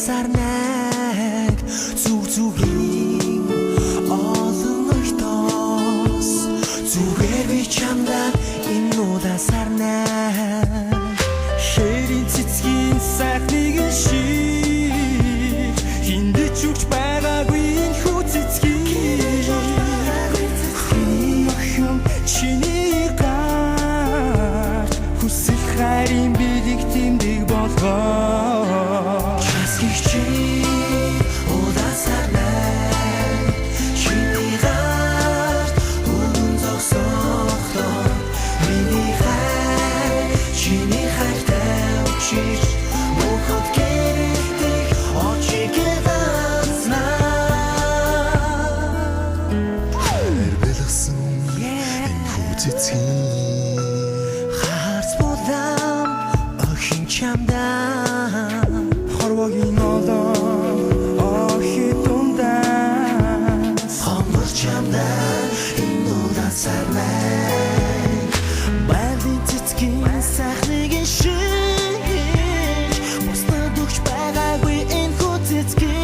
сарнаг зүг зүгийн олон өртөөс зүгээр би чамдаа энэ удаа сарнаг хэрийн цэцгийн сайхныг шиг хиндэж үгч байгаагүй энэ хүү цэцгийг чиний гар хүсэл хайрын билэг тэмдэг болгоо часгийчи удаа сарнаг чиний гар өргөн зогсохдоо миний хайртай учиж мөхөд гэрэлтэх очиг даснаа эрбэлгсэн энэ хүү цэцгийн харц болам охин чамдаа хорвогийн олон охин дундаа хомбор чамдаа энэ удаа сарнаг байлын цэцгийн сайхныг шиг бусдад өгч байгаагүй энэ хүү цэцгийн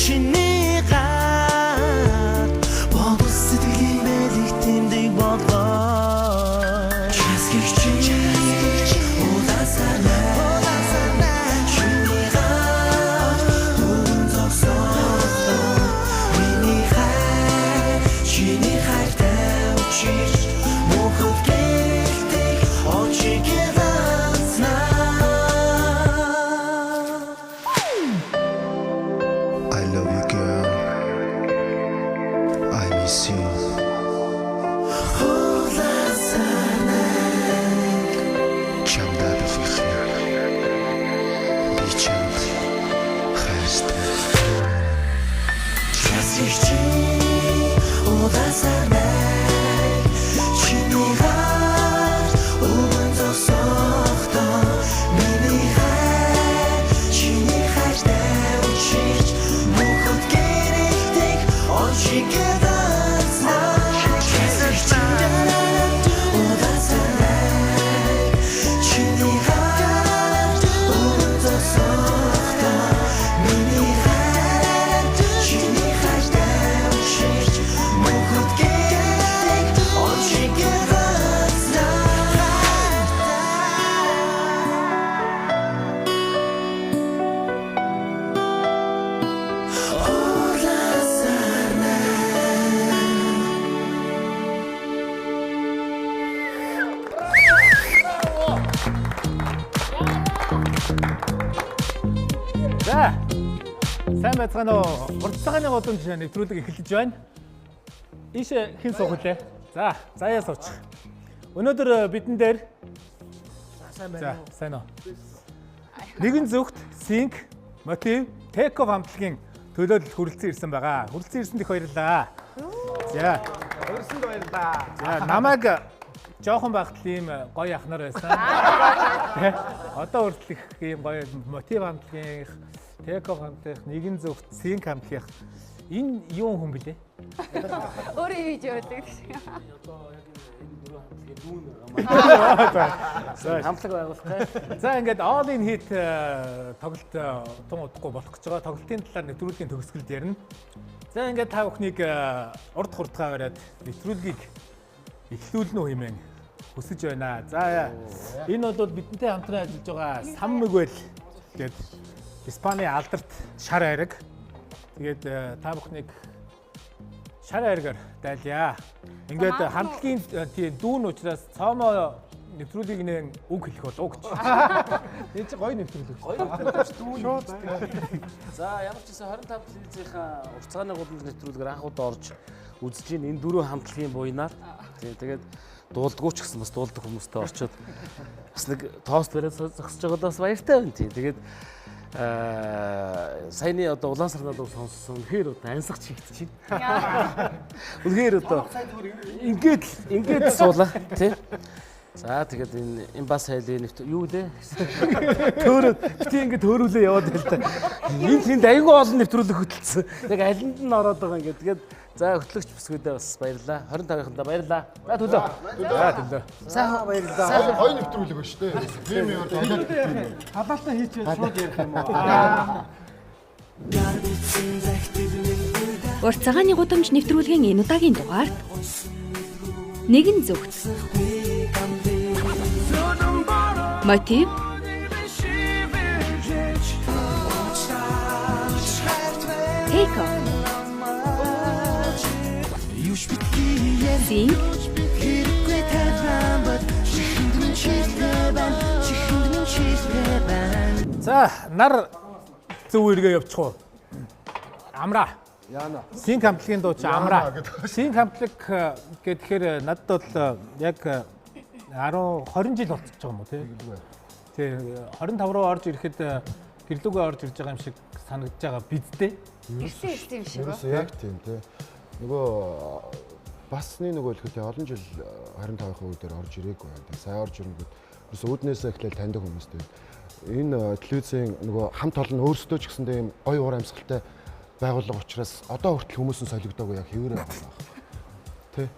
чиний гар бодол сэтгэлийн байлиг тэмдэг болоо часгийчи удаа сарнаг чиний гар өргөн зогсохдоо миний хайртай учиж мөхөд гэрэлтэх очиг даснаа I love you, girl. I miss you. удаа сарнаг Чамдаа бифихи. Би чамд хайртай. часгийчи удаа сарнаг чиний гар өргөн зогсохдоо миний хайртай учиж мөхөд гэрэлтэх очиг даснаа часгийчи удаа сарнаг чиний гар өргөн зогсохдоо миний хайртай учиж мөхөд гэрэлтэх очиг даснаа удаа За. Сайн байцгаана уу? Урдцааны годомж нэвтрүүлэг эхэлж байна. Ийшээ хэн суух вэ? За, заяа сууч. Өнөөдөр бидэн дээр сайн байна уу? Сайн уу. Нэгэн зүгт Sync, Motive, Take-off хамтлагийн төлөөлөлд хүрэлцэн ирсэн байгаа. Хүрэлцэн ирсэнд их баярлалаа. За. Өрсөнд баярлаа. За, намайг жоохон байхад ийм гоё ахнаар байсан. Тэ? Одоо хүртэл их ийм гоё Motive хамтлагийн, Take-off хамтлагийн, нэгэн зүгт Sync хамтлагийн энэ юу хүн блэ? Өөрөө хийж явдаг шиг. Хамтлаг байгуулах. За ингээд all in hit тоглолт тун удахгүй болох гэж байгаа. Тоглолтын талаар нэвтрүүлгийн төгсгөлд ярина. За ингээд та бүхнийг урд хурдгаа бариад нэвтрүүлгийг эхлүүлнэ үү хэмээн хүсэж байна. За энэ бол бидэнтэй хамтран ажиллаж байгаа Сан Мигуэл гэдэг Испани алдарт шар айраг. Тэгээд та бүхнийг шар айрагаар дайлаа. Ингээд хамтлагийн тийм дүүн учраас цаамаа нэвтрүүлгийг нэн үг хэлэх болов гэж. Энэ чинь гоё нэвтрүүлэг. Гоё нэвтрүүлэг шүү. За ямар ч гэсэн 25 телевизийн уртцааны гудамж нэвтрүүлгээр анх удаа орж үзэж ийн энэ дөрөв хамтлагийн буйнаар. Тэгээд дуулдаггүй ч гэсэн бас дуулдаг хүмүүстэй орчоод бас нэг тост бариад зогсож байгаад бас баяртай байна тийм. Тэгээд саяны одоо улаансарнаад сонссон үнэхээр одоо ансах чигдэж байна. Үнэхээр одоо ингээд суулаа тий. За тэгээд энэ бас хайлын юу лээ? Төөрөөд бити ингэ төөрүүлээ яваад байл та. Энд айгүй олон нэвтрүүлэг хөтөлсөн. Яг алинд нь ороод байгаа ингээд. Тэгээд за хөтлөгч бүсгүүдээ бас баярлалаа. 25-нд баярлалаа. За төлөө. За төлөө. Сайхан баярлалаа. Гоё нэвтрүүлэг ба шүү дээ. Тийм юм болоод. Халаалтаа хийчихээ шууд ярих юм уу? Урт цагааны гудамж нэвтрүүлгийн энэ удаагийн дугаард нэгэн зөвхт мотив Take off. Sing. За нар зөв эргээ явчих уу? Амра. Яана. Син комплектийн дуу чи амра. Син комплект гэхээр надад бол яг 20 жил болчихж байгаа юм уу тий. 25 руу орж ирэхэд гэрлүүгээ орж ирж байгаа юм шиг санагдаж байгаа бидтэй. Ирсэн юм шиг ба. Ерөөсөө яг тийм тий. Нөгөө басны нөгөө л хөтэ олон жил 25-ын үе дээр орж ирээгүй байна. Сайн орж ирэнгүүт ерөөсөө үүднээсээ эхлээл таньдаг хүмүүс дээ. Энэ телевизийн нөгөө хамт олон өөрсдөө ч гэсэндээ юм гоё уур амьсгалтай байгууллага учраас одоо хүртэл хүмүүс нь солигдоогүй яг хэвээрээ байгаа. Тэ.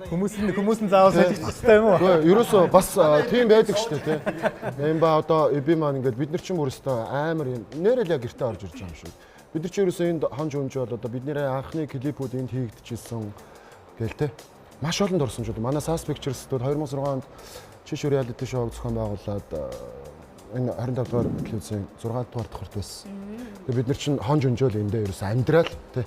Хүмүүс нь заавал солих хэрэгтэй юм уу? Гэхдээ ерөөсөө бас тийм байдаг шүү дээ, тэ. Юм ба одоо би маань ингээд бид нар ч юм өөрөөсөө амар юм нэрэл яг гэртээ орж ирж байгаа юм шиг. Бид нар ч ерөөсөө энд хонж өнж бол одоо бидний анхны клипүүд энд хийгдчихсэн гээл тэ. Маш олонд орсон ч манай SAS Pictures дээр 2006 онд Чиш reality show зохион байгуулад энэ 25 дугаар телевизийн 6 дугаар давхарт байсан. Тэгээ бид нар чинь хонж өнжөөл эндээ ерөөсөө амьдрал тий.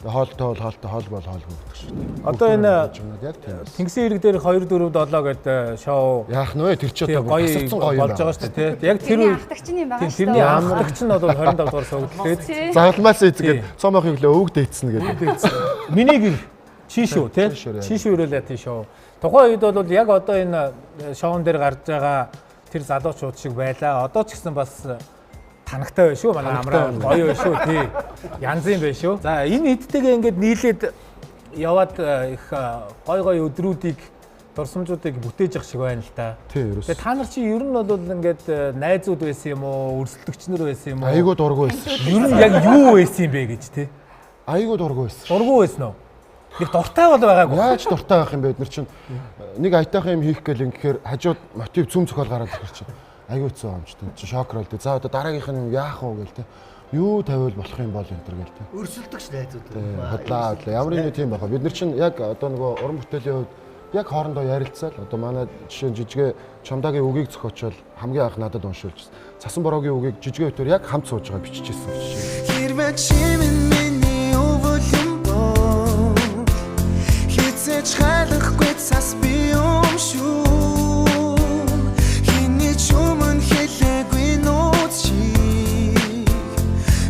Хоолтой хоолгүй гэдэг шүү дээ. Одоо энэ яг тийм. Тэнгисийн ирэг дээр 2 4 7 гэдэг шоу Яах нь вэ? Тэр ч одоо гоё гасцсан гоё болж байгаа шүү дээ тий. Яг тэр Тэрний үе ардагч нь юм байгаа шүү тэрний амлагч нь бол 25 дугаар суугаад тэгээд загламаас эзэгэд цомохыг л өвөг дээдсэн гэдэг. миний гэр чи шүү тий. Чи шүү reality show. Тухайн үед бол яг одоо энэ шоун дээр гарч байгаа тэр залуучууд шиг байлаа. Одоо ч гэсэн бас танагтай байна шүү. Манай амраа гоё байна шүү тий. Янзын байна шүү. За энэ хэдтэйгээ ингээд нийлээд яваад их гой өдрүүдийг дурсамжуудыг бүтээж авах шиг байна л да. Тий, ерөөс. Тэгээ та нар чи ер нь бол ингээд найзууд байсан юм уу? Өрсөлдөгч нар байсан юм уу? Айгуу дургүй байсан. Ер нь яг юу байсан юм бэ гэж тий. Айгуу дургүй байсан. Дургүй байсан уу? Нэг дуртай бол байгаагүй. Яаж дуртай байх юм бэ? Бид нар чинь нэг айтайхан юм хийх гээл ингэхээр хажууд мотив зүм зохиол гараад ирэх чинь. Айгуу хэцүү амжтай. Чи шокрол дээ. За одоо дараагийнх нь яах вэ гээл те. Юу тавиул болох юм бол энэ төр гээл те. Өрсөлдөгч найзууд. Хотлаа. Ямар нэг тийм байгаа. Бид нар чинь яг одоо нөгөө уран бүтээлийн хувьд яг хоорондоо ярилцаал. Одоо манай жишээ нь жижигэ Чамдагийн үгийг зохиочвол хамгийн анх надад уншуулж. Цасан бороогийн үгийг жижигэ өтөр яг хамт сууж байгаа биччихсэн жишээ. Хэрвээ чимэн миний өвөлм боо Хизээч хайлахгүй цас би юм шүү Хиний ч өмнө хэлээгүй нууц чи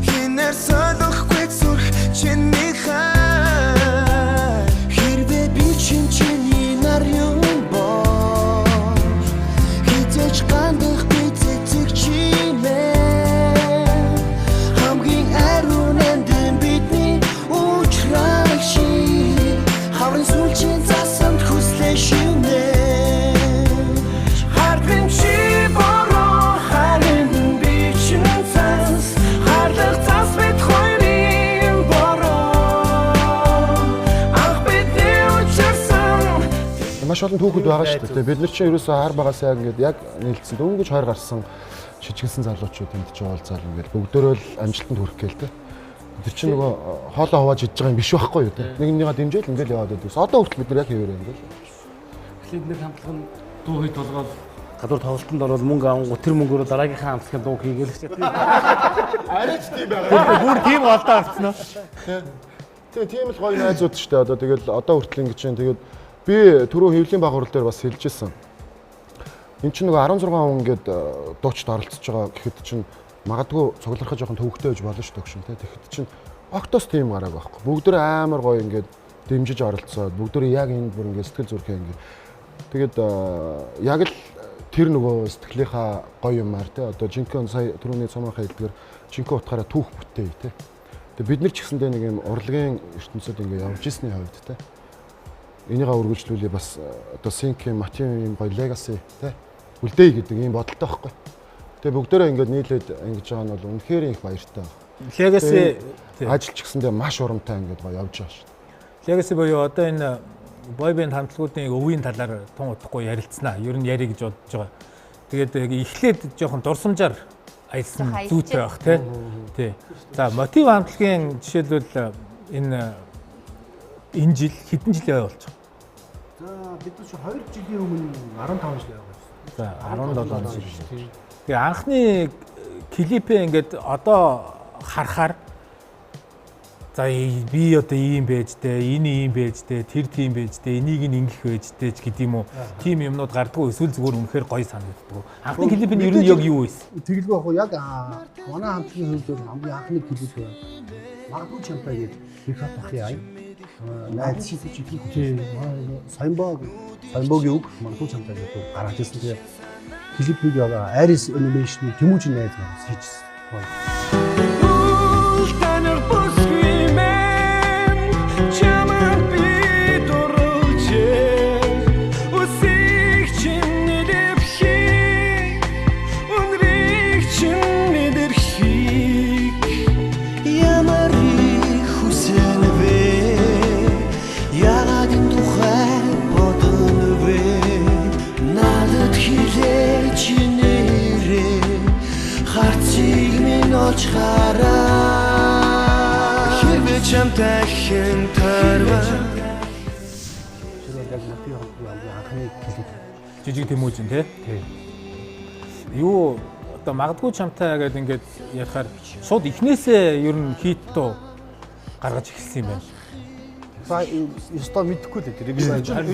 Хинээр солихгүй зүрх чиний хай Хэрвээ би чиний нар юм боо Хизээч гандахгүй цэцэг чимээ Хамгийн ариун эндэн бидний уучрагши Хаврын сүүлчийн засанд хүслээ шивнэ Хардын чи бороо харин би чин цас Харлах цас бид хоёрын бороо Ах бидний учирсан Маш олон түүхэд байгаа шүү дээ. Бид нар чинь ерөөсөө хар багасаа ингээд яг нээлтсэн дөнгөж хоёр гарсан жижигсэн залуучууд энд чинь уулзаал ингээд бүгдөө л амжилтанд хүрэх гээл те. Тэр чинь нөгөө хоолоо хувааж идж байгаа юм биш байхгүй юу те. Нэг нэгнийгаа дэмжээл ингээд яваад байдаг. Одоо хүртэл бид нар яг хэвээрээ ингээд. Эхлээд нэг хамтлаг нь дуу хий толгоод гадуур тоглолтод орвол мөнгө авангу тэр мөнгөөр дараагийнхаа хамтлагын дуу хийгээл ч гэдэг. Арайч тийм байгаа. Бүр тийм болдоо авцсан уу? Тэгээ тийм л гоё найзууд шүү дээ. Одоо тэгэл одоо хүртэл ингэж чинь тэгээд би түрүү хэвлийн багварал дээр бас хэлжсэн. Энд чинь нөгөө 16 хүн ингээд дуучид оролцож байгаа гэхэд чинь магадгүй цуглархаж жоохон төвөгтэй байж болно шүү дээ гүшин тий. Тэгэхэд чинь октоос тийм гарааг байхгүй. Бүгдөө амар гоё ингээд дэмжиж оролцоод бүгдөө яг энэ бүр ингээд сэтгэл зүрхээ ингээд тэгээд яг л тэр нөгөө сэтгэлийнхаа гоё юмар тий. Одоо жинхэнэ сая түрүүний цомхоо хэлдгээр жинхэнэ утгаараа түүх бүтээе тий. Тэгээд бид нар ч гэсэндээ нэг юм урлагийн ертөнцид ингээд явж ирсний хувьд тий. энийгээ үргэлжлүүлээ бас одоо Sync-ийн Матийн гоё legacy тий үлдээе гэдэг ийм бодолтой байхгүй. Тэгээ бүгдээрээ ингээд нийлээд ингэж байгаа нь бол үнэхээр их баяртай байна. Legacy Ажилч гэсэндээ маш урамтай ингээд гоё явж байгаа шүү дээ. Legacy буюу одоо энэ boy band хамтлагуудын өвийн талаар тун удахгүй ярилцсанаа. Ер нь ярих гэж бодож байгаа. Тэгээд эхлээд жоохон дурсамжаар аялсан зүйтэй байх тий. За Мотив хамтлагийн жишээлбэл энэ жил хэдэн жил яваа болж байгаа? За бид ч 2 жилийн өмнө 15 жил яваа байсан. За 17 жил. Тэгээ анхны клипээ ингээд одоо харахаар за би одоо ийм байж дээ, энэ ийм байж дээ, тэр тийм байж дээ, энийг ингэх байж дээ ч гэдэг юм уу. Тим юмнууд гардггүй эсвэл зүгээр үнэхээр гоё санагддаг. Анхны клип нь ер нь яг юу вэ? Тэгэлгүй яг яг манай хамтлагийн хувьд бол хамгийн анхны клип магадгүй чамтай гэдэг их хатах яа. Найз шиг тийм Саянбогийн үг магадгүй чамтай гэдэг гаргаж ирсэн. Тэгээ клипийг яг Aris Animation Тэмүүжин найз маань хийжсэн. Хэрвээ чамтай хэн тарва Яг Мотив хамтлагийн анхны клип. Жижиг Тэмүүжин тий. Юу одоо магадгүй чамтай гэдэг ингээд ярихаар шууд эхнээсээ ер нь хит туу гаргаж эхэлсэн юм байна. За ёстой мэдэхгүй л тэр.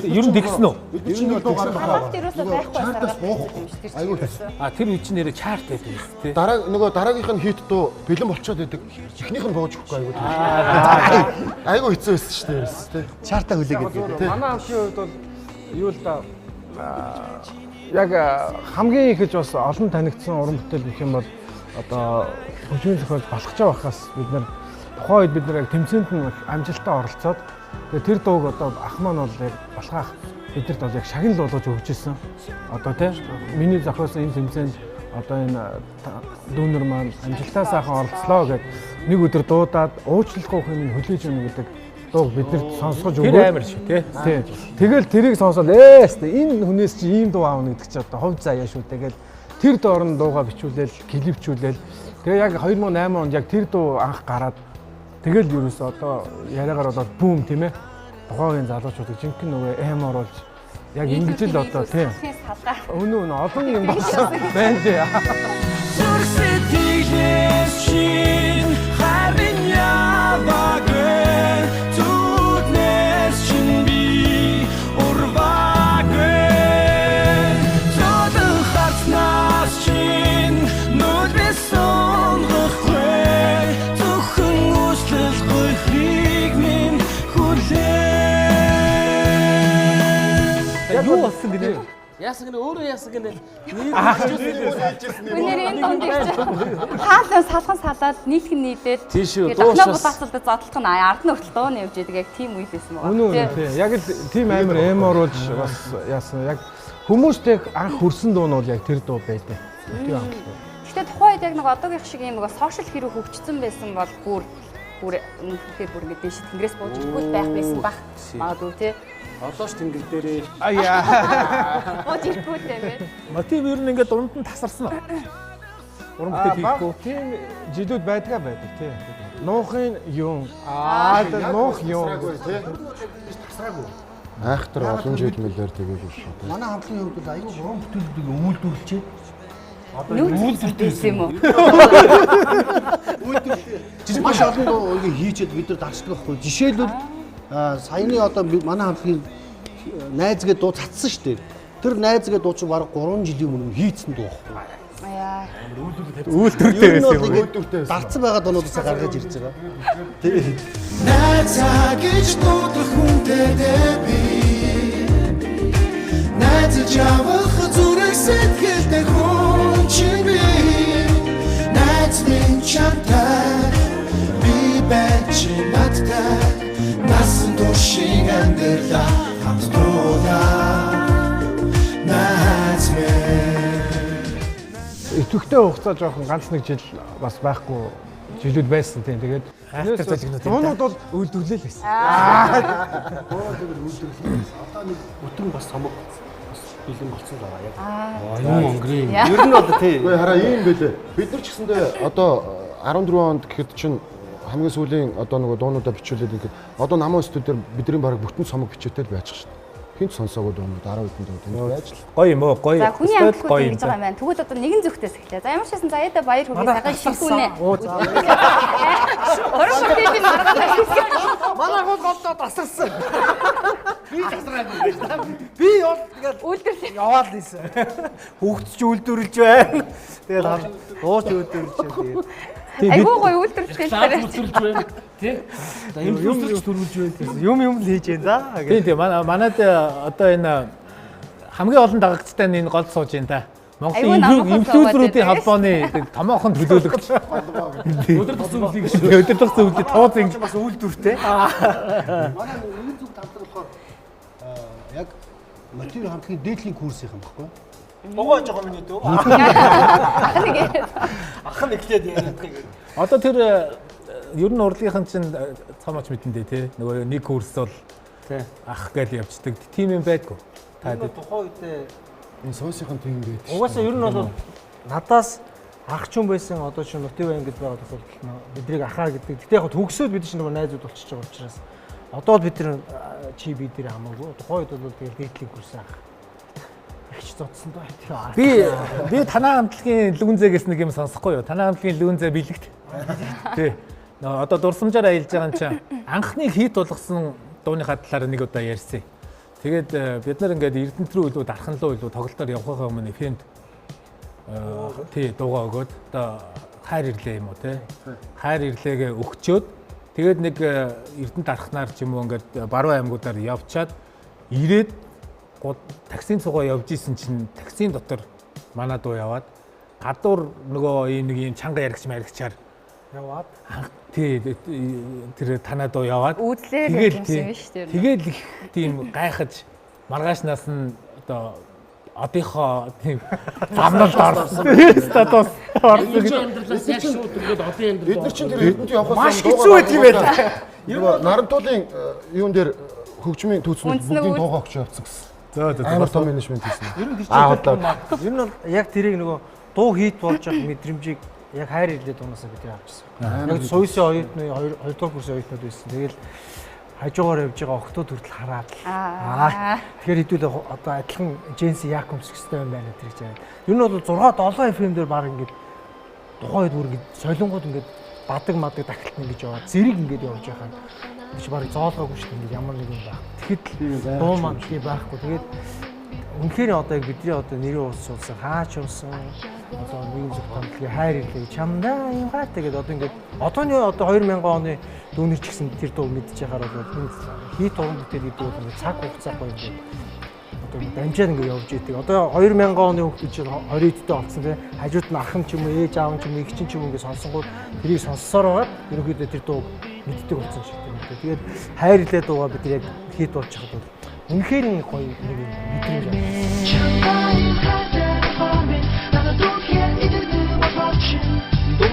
Ер нь тэгсэн үү? Бид чинь нэг дуу гаргах Хамт ерөөсөө байхгүй саргаад. айгүй Тэр үе чинь нэрэ чарт байдаг юм тий. дараа нөгөө дараагийнх нь хит дуу бэлэн болчиход байдаг. Эхнийх нь бууж өгөхгүй айгүй. Айгүй хэцүү байсан шүү дээ ерөөс тий. Чартаа хүлээгээд байдаг. Манай хамтлагийн хувьд бол юу л да яг хамгийн их бас олон танигдсан уран бүтээл гэх юм бол одоо хөгжмийн зохиол болох ч байхаас бид нар тухайн үед бид нар яг тэмцээнд нь амжилттай оролцоод тэгээ тэр дууг одоо ах маань бол яг болохаах бидэрт бол яг шагнал болгож өгч ирсэн. Одоо тийм миний зохиосон энэ тэмцээнд одоо энэ дүүнер маань амжилттай сайхан оролцлоо гэд нэг өдөр дуудаад уучлахгүй хэмээн хүлээж өгнө гэдэг дууг биднэрт сонсгож өгөө. Тэр амар шүү тий. Тэгэл тэрийг сонсоод энэ хүнээс чи ийм дуу аавна гэдэг чи одоо хувь заяа шүү. Тэгэл тэр доорн дууга бичүүлээл, клипчүүлээл. Тэгээ яг 2008 онд яг тэр дуу анх гараад тэгэл ерөөсөө одоо яриагаар болоод бүүм тийм ээ. Тухайн залуучуудыг жинхэнэ нөгөө эм оруулж яг ингэж л одоо тийм. Өнөө олон юм болсон байна тий. Юу болсон гинэ? Яасан гинэ өөрөө яасан гинэ. Үнээр энэ донд ирж хаалаа салхан салаад нийлхэн нийлээд тийш үү дуушаас бацалдаа задлах нь ард нь хүртэл дуу нэвж яадаг яг тийм үйл байсан байгаа. Үнэн тий. Яг л тийм амар эм оруулж бас яасан яг хүмүүстэй анх хүрсэн дуу нь бол яг тэр дуу байдаг. Тийм хамтлаг. Гэхдээ тухайн үед яг нэг одоогийнх шиг юм нэг сошиал хэрэг хөгжсөн байсан бол бүр үнэхээр бүр ингэ дэш тэнгэрээс бууж иргүй байх байсан баг. Магадгүй тий. Одоо ч тэнгэр дээрээ Бууж ирэхгүй дээ. Мотив ер нь ингээд дунд нь тасарсан уу? Уран бүтээл хийхгүй. Тийм жилүүд байдаг тий. Нуухын юм. Нуух юм. Айхтар олон жил мэлээр тэгээд шүү. Манай хамтлагийн хувьд бол аюул уран бүтээлүүдийг өвөлдүүлчихэд Нүүц юм уу? маш олон дуу хийчихэд бид нар дарчдаг байхгүй. Жишээлбэл саяны одоо манай хамтлагийн найзгээ дуу цацсан шүү дээ. Тэр найзгээ дуу чинь бараг 3 жилийн өмнө хийцэн дуу байхгүй. Яа. Үйлдвэртэй байсан юм. Үйлдвэртэй дарцсан байгаа дуунуудаас гаргаж ирж байгаа. Найзаа гэж дуудах хүнтэй би найзаж авах зүрх сэтгэлтэй хүн чинь би найз минь чамтай би байж надтай насан туршиг амьдралаа идэвхтэй хугацаа жоохон ганц нэг жил бас байхгүй жилүүд байсан тийм. Тэгээд хайртай залгинууд дуунууд бол үйлдвэрлэл байсан. Одоо нэг бүтэн бас цомог бас бэлэн болсон байгаа яг. Юм онгрын. Ер нь бол тий. Үгүй хараа ийм байлээ. Бид нар ч гэсэндээ одоо 14 онд гэхэд чинь хамгийн сүүлийн одоо нөгөө дуунуудаа бичүүлээд ингээд одоо намын студиудаар бидний баг бүтэн цомог бичээтэй л байж шээ. Хинт сонсоогүй дуунууд 10 хэдэн дуу байж л. Гоё юм уу? Гоё. За хүний амжилтгүй гэж байгаа юм байна. Тэгвэл одоо нэгэн зүгтээс эхлэе. За ямар ч байсан за яда баяр хүргэе цагаан шилгүүнэ. Орон бүтээлийн маргааш хийсэн. манай гол голдоо тасарсан. Би тасраагүй байж. Би бол тэгээд Үйлдвэрлэл. яваад ийсэн. Хүүхдч үйлдвэрлэж байна. Тэгээд дууч үйлдвэрлэж байна. Айгуу гоё үйлдвэрлэж Лаад байна. үзүүлж байна. Тий? За инфлюенсерч төрүүлж байна. Юм л хийж байна за. Тийм манад одоо энэ хамгийн олон дагагчтай энэ гол сууж байна та. Монголын инфлюенсеруудын холбооны томоохон төлөөлөгч. Өдөр туссан үлийг Өдөр туссан үлдээ тооц ингэ бас үйлдвэртэй. Манай нэгэн зүг хамтран болохоор яг материал хамтлагийн дээдлийн курс юм баггүй. Богоож байгаа миний дөө. Ах нь ихлээд яриад байгаа. Одоо тэр ер нь урлагийнхан чинь цамаач мэдэндээ тий. Нөгөө нэг курс бол тий. ах гэж явцдаг. Тим юм байдгүй. Та Тухайн үедээ Энэ сойсынхан тийм байдаг. угаасаа ер нь бол надаас ах ч юм байсан одоо ч мотив ангид байгаа тохиолдолд биднийг ахаа гэдэг. Гэтэ яг төгсөөд бид чинь нөгөө найзууд болчихж байгаа учраас одоо бид нар чи бид нэр хамаагүй. Тухайн үед бол тэгэл дээдлийн курс ах. Ихч зодсон доо. би танаа хамтлагийн лүүнзээгээс нэг юм сонсохгүй юу? Танаа хамтлагийн лүүнзэ бэлэгт. Тий. Одоо дурсамжаар аялж байгаа юм чинь анхны хит болгосон дууныхаа талаар нэг удаа ярьсан. Тэгээд бид нар ингээд Эрдэнэт рүү илүү дархан руу илүү тоглолтоор явахаа өмнө фэнд тий дуугаа өгөөд одоо хайр ирлээ юм уу тий. Хайр ирлээгээ өгчөөд тэгээд нэг Эрдэнэт дарахнаар ч юм уу ингээд баруун аймагуудаар явчаад ирээд таксийн цугаа явж исэн чинь таксийн дотор манай дуу яваад гадуур нөгөө ийм нэг ийм чанга яригчаар яваад тий тэр танаа дуу яваад Үзлээ юм биш үү? тэгэл их тийм гайхаж маргаашнаас нь одоо одынхоо тийм замналд орсон статус орсон гэж амьдралаас яг шууд ингээд одын амьдрал. Бид нар чинь тэр Эрдэнэт явахаас маш хэцүү байт юм байл. Нөгөө Нарантуулын юун дээр хөгжмийн түүцнүүд бүгдийн дуугаа өгч явцсан гэсэн. Амар том менежмент хийсэн. Ер нь тэр чинь ер нь бол яг тэрийг нөгөө дуу хийд болж байгаа мэдрэмжийг яг хайр ирлээ дуунасаа бид авчихсан. Яг сойсын оюутны 2 дугаар курсын оюутнууд байсан. Тэгэл хажуугаар явж байгаа охтууд хүртэл хараад тэгэхээр хэдүүл одоо адилхан Дженси Якобс гэстэй юм байна тэр гэж. Ер нь бол 6 7 FM дээр баг ингээд тухайн үед бүр ингээд солонгууд ингээд бадаг мадаг тахилт ингэж яваад зэрэг ингээд явж байхад би ч баг зоолгоогүй шүү дээ ингээд ямар нэг юм баг. Тэгэхэд дуу маань тийм байхгүй. Тэгээд үнэхээр одоо яг бидний одоо нэрийн уус суулсан хаач явсан одоо нэгэн зүг хамтлагийн хайр ирлээ чамдаа юм гаатай гэдэг одоо ингээд одооны одоо 2000 оны дүүнер ч гэсэн тэр дуу мэдж яхаар бол хит уран бүтээл гэдэг бол ингээд цаг хугацаахгүй ингээд одоо дамжаад ингээд явж идэг. Одоо 2000 оны хүүхдүүд чинь 20 эдтэй болсон тийм хажууд нь ахын ч юм уу ээж аав ч юм уу их ч юм ингээд сонсонгууд тэрийг сонссоор байгаа. Ерөнхийдөө тэр дуу мэддэг болсон шиг тийм. Тэгээд хайр ирлээ дуугаа бид яг хит болж байгаа бол үнэхээр гоё нэг мэдрэмж байна. Юу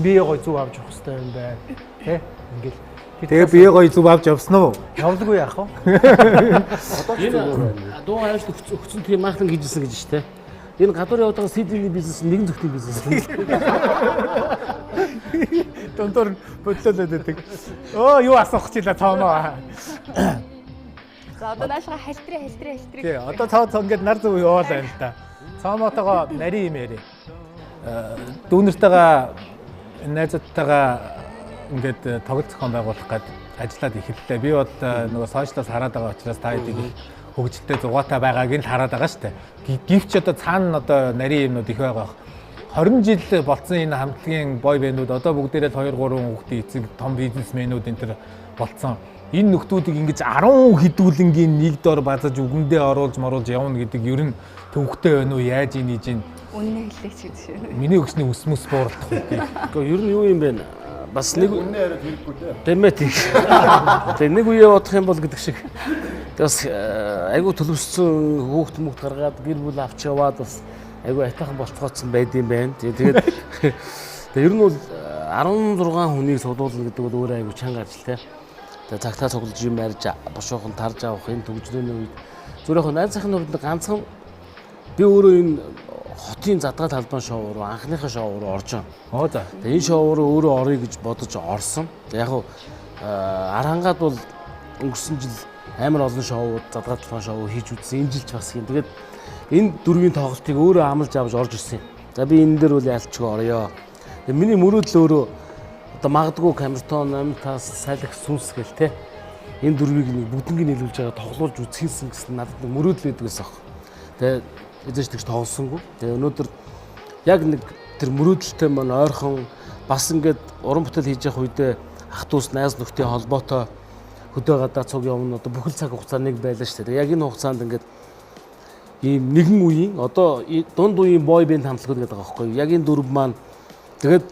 бие гоё зүг авч явах хэрэгтэй юм байна. Тэ? Ингээл тэгээ бие гоё зүг авч явсан уу? явдаггүй яах вэ? Энэ дуу авч өгсөн тийм маахлан хийжсэн гэж штэ. Энэ гадуур яваад байгаа CD-ний бизнес нэгэн зөвхөн бизнес. Донтор бодлоод байдаг. Юу асуух чилээ тооноо. За одоо наашгаа халтрээ. Тий, одоо цаа ингээд нар зүг яваал байна л да. Цаамотойгоо нарийн юм яри. Дүүнэртэйгээ найзуудтайгаа ингээд тоглолт зохион байгуулах гээд ажиллаад эхэллээ. Би бол нөгөө сошиалаас хараад байгаа учраас та хэдийг хөгжилтэй зугаатай байгааг нь хараад байгаа шүү дээ. Гэвч одоо цаана одоо нарийн юмнууд их байгаа. 20 жил болцсон энэ хамтлагийн бой бэндүүд одоо бүгдээрээ 2 3 хүүхдийн эцэг том бизнесмэнүүд энэ төр болцсон. энэ нөхдүүдийг ингэж 10 хэдүүлэнгийн нэг дор базаж үгэндээ оруулж явна гэдэг ер нь төвхтэй байна уу? Яаж ийж ийн? Үнэн хэлээч гэж шүү. Миний өгсний үсмэс буурлах уу? Гэхдээ ер нь юу юм бэ? Бас нэг үнэн яриад хэрэггүй дээ. Тэмээ тийм. Тэгээ нэг үе бодох юм бол гэдэг шиг. Бас айгу төлөвшсөн хүүхд мөхт гаргаад гэр бүл авч яваад бас айгу айтайхан болцгооцсон байд юм байна. Тэгээд ер нь бол 16 хүнийг цуглуулна гэдэг бол өөрөө айгу чанга ажил те. Тэгээд цагтаа цуглаж юм ярьж бошоохон тарж авах энэ төгжрөөний үед зүгээр яг найзынхны хувьд ганцхан би өөрөө энэ хотын задгаа талбай шоу руу анхныхаа шоу руу орж байгаа. Оо за. Тэгээ энэ шоу руу өөрөө орё гэж бодож орсон. Яг нь Арангаад бол өнгөрсөн жил амар олон шоуууд задгаа талбай шоу хийж үзсэн. Энэ жилч бас юм. Тэгээд энэ дөрвийн тоглолтыг өөрөө амлаж авч орж ирсэн. За би энэ дээр бол ялчгүй орё. Тэгээ миний мөрөөдөл өөрөө одоо магадгүй камертон, амтас, салхи, сүнс гэл те. Энэ дөрвийг нэг бүгднийг нийлүүлж байгаа тоглуулж үзхийсэн гэсэн надад нэг мөрөөдөл өгдөг гэсэн юм. Тэгээ эзэж тэгж тоглосонгүй. Тэгээ өнөөдөр яг нэг тэр мөрөөдөлтэй маань ойрхон бас ингээд уран бүтээл хийж явах үедээ ах トゥ ус найз нөхдийн холбоотой хөдөө гадаа цуг явна одоо бүхэл цаг хугацаа нэг байлаа шүү дээ. Яг энэ хугацаанд ингээд ийм нэгэн үеийн одоо дунд үеийн бой бэнд хамтлагууд гэдэг байгаа байхгүй юу? Яг энэ дөрв маань тэгээд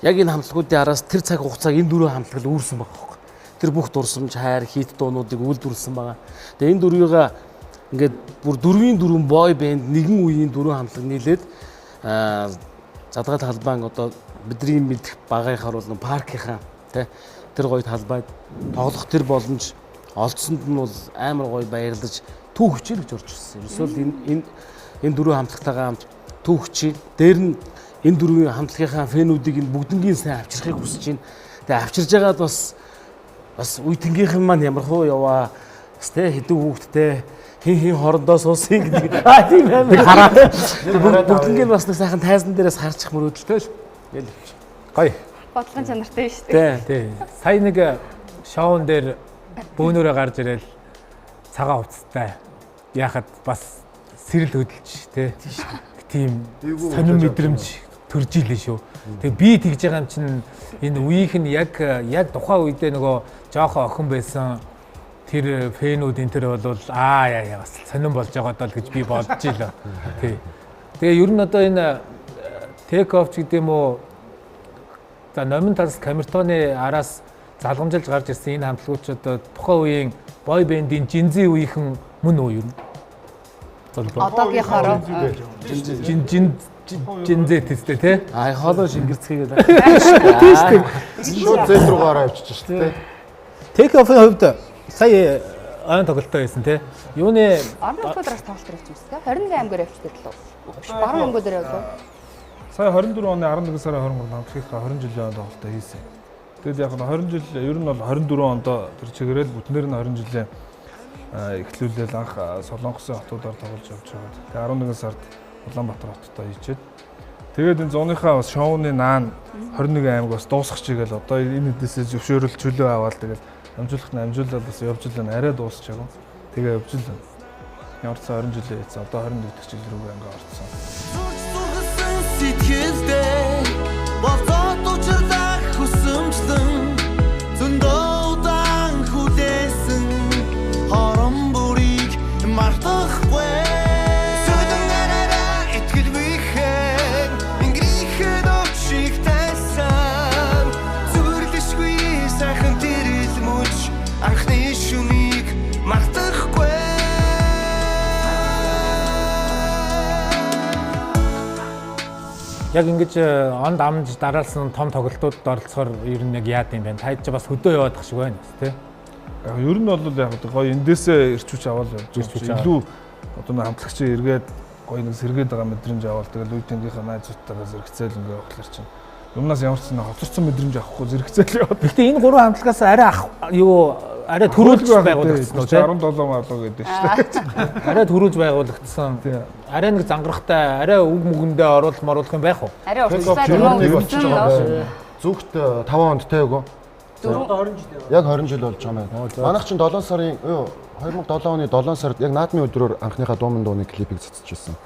яг энэ хамтлагуудын араас тэр цаг хугацааг энэ дөрвөн хамтлаг үүрсэн байгаа байхгүй юу? Тэр бүх дурсамж, хайр, хийт дуунуудыг үйлдвэрлэсэн байгаа. Тэгээ энэ дөрвийгээ ингээд бүр дөрвөн бой бэнд нэгэн үеийн дөрвөн хамтлаг нийлээд задгаа талбайн одоо бидний мэдэх багийнхаар бол паркийнхаа тий тэр гоё талбайд тоглох тэр боломж олдсонд нь бол амар гоё баярлаж түүх хичээл гэж орж ирсэн. Эсвэл энэ дөрвөн хамтлагтайгаа хамт түүх хичээл дээр нь энэ дөрвөн хамтлагийнхаа фэнүүдийг нь бүгднгийн сайн авчрахыг хүсэж байна. Тэгээ авчирж байгаад бас үе тэнгийнхэн маань ямар хуу яваа тэ хэдэн хүүхдтэй хин хоорондоо суусан гэдэг. Тийм амар хараад бүгднийг бас нэг сайхан тайзан дээрээс харчих мөрөөдөлтэй л. Ял. Гоё. Бодлогын чанартай шүү дээ. Тий. Сая нэг шоун дээр бөөнөрөө гарч ирэл цагаан хувцастай яхад бас сэрэл хөдөлж тий. Тийм сонир мэдрэмж төрж илээ шүү. Тэгээ би тэгж байгаа юм чинь энэ үеийнх нь яг тухайн үедээ нөгөө жоохон охин байсан тэр фэнүүд энэ төр бол яа бас сонирн болж байгаа даа гэж би бодож илаа. Тий. Тэгээ ер нь одоо энэ тейк оф гэдэг юм уу за номин тас камертоны араас залгамжилж гарч ирсэн энэ хамтлагууд ч одоо тухайн үеийн бой бэндийн жинзи үеийнхэн мөн үү ер нь. Одоогийнхороо жинзэ тэстэй тий. Хоолоо шингэрцгээгээд. Шууд зэт руугаараа авчиж шүү дээ. Тейк оффын хувьд сая айн тоглолттой байсан тий. Юуны 11 өдрөөс тоглолт хийсэн тийм 21 аймгаар явчихдаг лөө. Баруун аймгууд дээр явлаа. Сая 24 оны 11 сарын 23-нд хамтлагийнхаа 20 жилийн тоглолтоо хийсэн. Тэгэд яг нь 20 жил ер нь бол 24 онд тэр чигээрэл бүтнээр нь 20 жилийн эхлүүлэл анх Солонгосын хотуудаар тоглож явж байгаа. Тэгээ 11 сард Улаанбаатар хоттой хийчихэд тэгээд энэ зууныхаа бас шоуны наан 21 аймаг бас дуусгах чигээл одоо энэ хэдээсээ зөвшөөрөл чөлөө аваад тэгээд амжуулах нь амжуулаад бас явж л байна. Арай дуусчихаг. Тэгээ явж л байна. Ямар ч 20 жилийн хийсэн. Одоо 21 дэх жил рүү ингээ орсон. Сэтгэлдээ болоод учрах хүсэмжлэн зөндөөдан хүлээсэн хорон бүрийг мартахгүй сүдэн гараараа итгэлвэхэн ингрийхэн очиг тайсан зүрлэшгүй сайхан тэрэл мөч анхны шүнийг мартахгүй яг ингэж онд амж дараалсан том тоглолтуудад оролцохоор ер нь яг яад юм байна. Тайд ч бас хөдөө яваад тах шиг байна тий. Яг ер нь бол яг гоё эндээсээ ирчүүч аваад явж илүү одоо нэг хамтлагч эргээд гоё нэг сэргээд байгаа мэдрэмж аваад тэгэл үе тэнгийнхаа найзуудтайгаа зэрэгцээл ингээ явахлаар чинь юмнаас ямар ч нэг хоцорсон мэдрэмж авахгүй зэрэгцээл яваад. Гэхдээ энэ гурван хамтлагаас арай төрүүлж байгуулагдсан уу тий? 17 марлуу гэдэг шүү дээ. Арай төрүүлж байгуулагдсан. Арай нэг зангарахтай, арай үг мүгэндээ оруулах юм байх уу? Арай уртсаа юм. Зүгт 5 онд те үгүй. Яг 20 жил болж байгаа юм байна. Манайх чинь 7 сарын 2007 оны 7 сард яг наадмын өдрөөр анхныхаа дуумын дууны клипийг цэцэжсэн.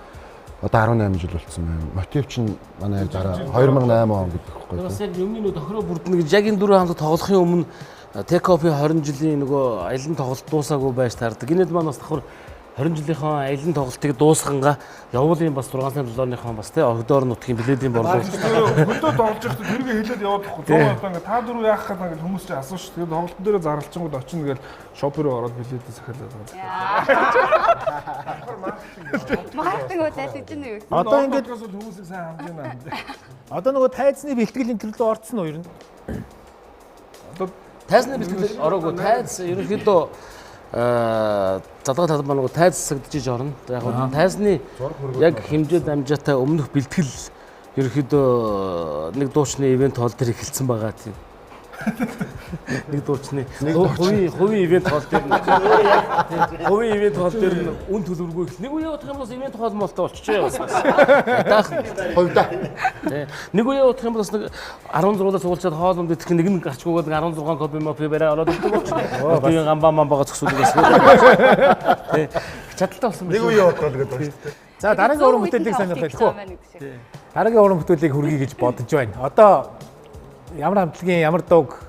Одоо 18 жил болсон байна. Мотив чинь манай яг дараа 2008 он гэдэг байхгүй юу? Бас яг юмны тохироо бүрдэнэ гэж яг энэ дөрөв хамт тоглохын өмнө Take-off-ийн 20 жилийн нөгөө аялан тоглолт дуусаагүй байж таардаг. Гинэд маань бас давхар 20 жилийнхаа аялан тоглолтыг дуусгангаа явуулын бас 6 сарын 7-ныхаа бас тий Огдоор нутгийн билетийн борлуулалт. Хөдөө тоглож байхдаа тэргээ хэлээд яваад байхгүй. 100 удаа ингээ та дөрөв яах гэдэг ингээ хүмүүс чинь асууж шүү. Тэгээд тоглолтын дээрээ зарлалчингууд очино гээл шоп руу ороод билетээ захиалаад байгаа. Маркетинг удаад гэж нь юу? Одоо ингээд хүмүүсийг сайн хамж байна. одоо нөгөө тайзны бэлтгэлийн төр рүү орцсон уу ер нь? Тайзны бэлтгэл ороогүй. Тайз ерөнхийдөө залгаа талбай нөгөө тайз засагдчих орно. Яг нь тайзны яг хэмжээд амжаатай өмнөх бэлтгэл ерөнхийдөө нэг дуучны ивент хол дээр эхэлсэн байгаа тийм. Нэг дуучны хувийн ивент хол дээр хувийн ивент хол дээр үн төлбөргүй их. Нэг үе явах юм бол ивент хол молтой болчихжээ бас. Даах Хувьдаа. нэг үе явах юм бол бас нэг 16-аас суулчаад хоолнд идэх нэг нь гарчгүйгээд 16 копи мопи барай ороод өгдөг болчихсон. Тэгээ гамбаа мамбаага зөксүүлээс. Тэ. Чадaltaй болсон байна. Нэг үе яваад л гэдэг байна шүү дээ. За дараагийн уран бүтээлийг сонирхох уу? Дараагийн уран бүтээлийг хүргэе гэж бодож байна. Одоо ямар хамтлагийн ямар дууг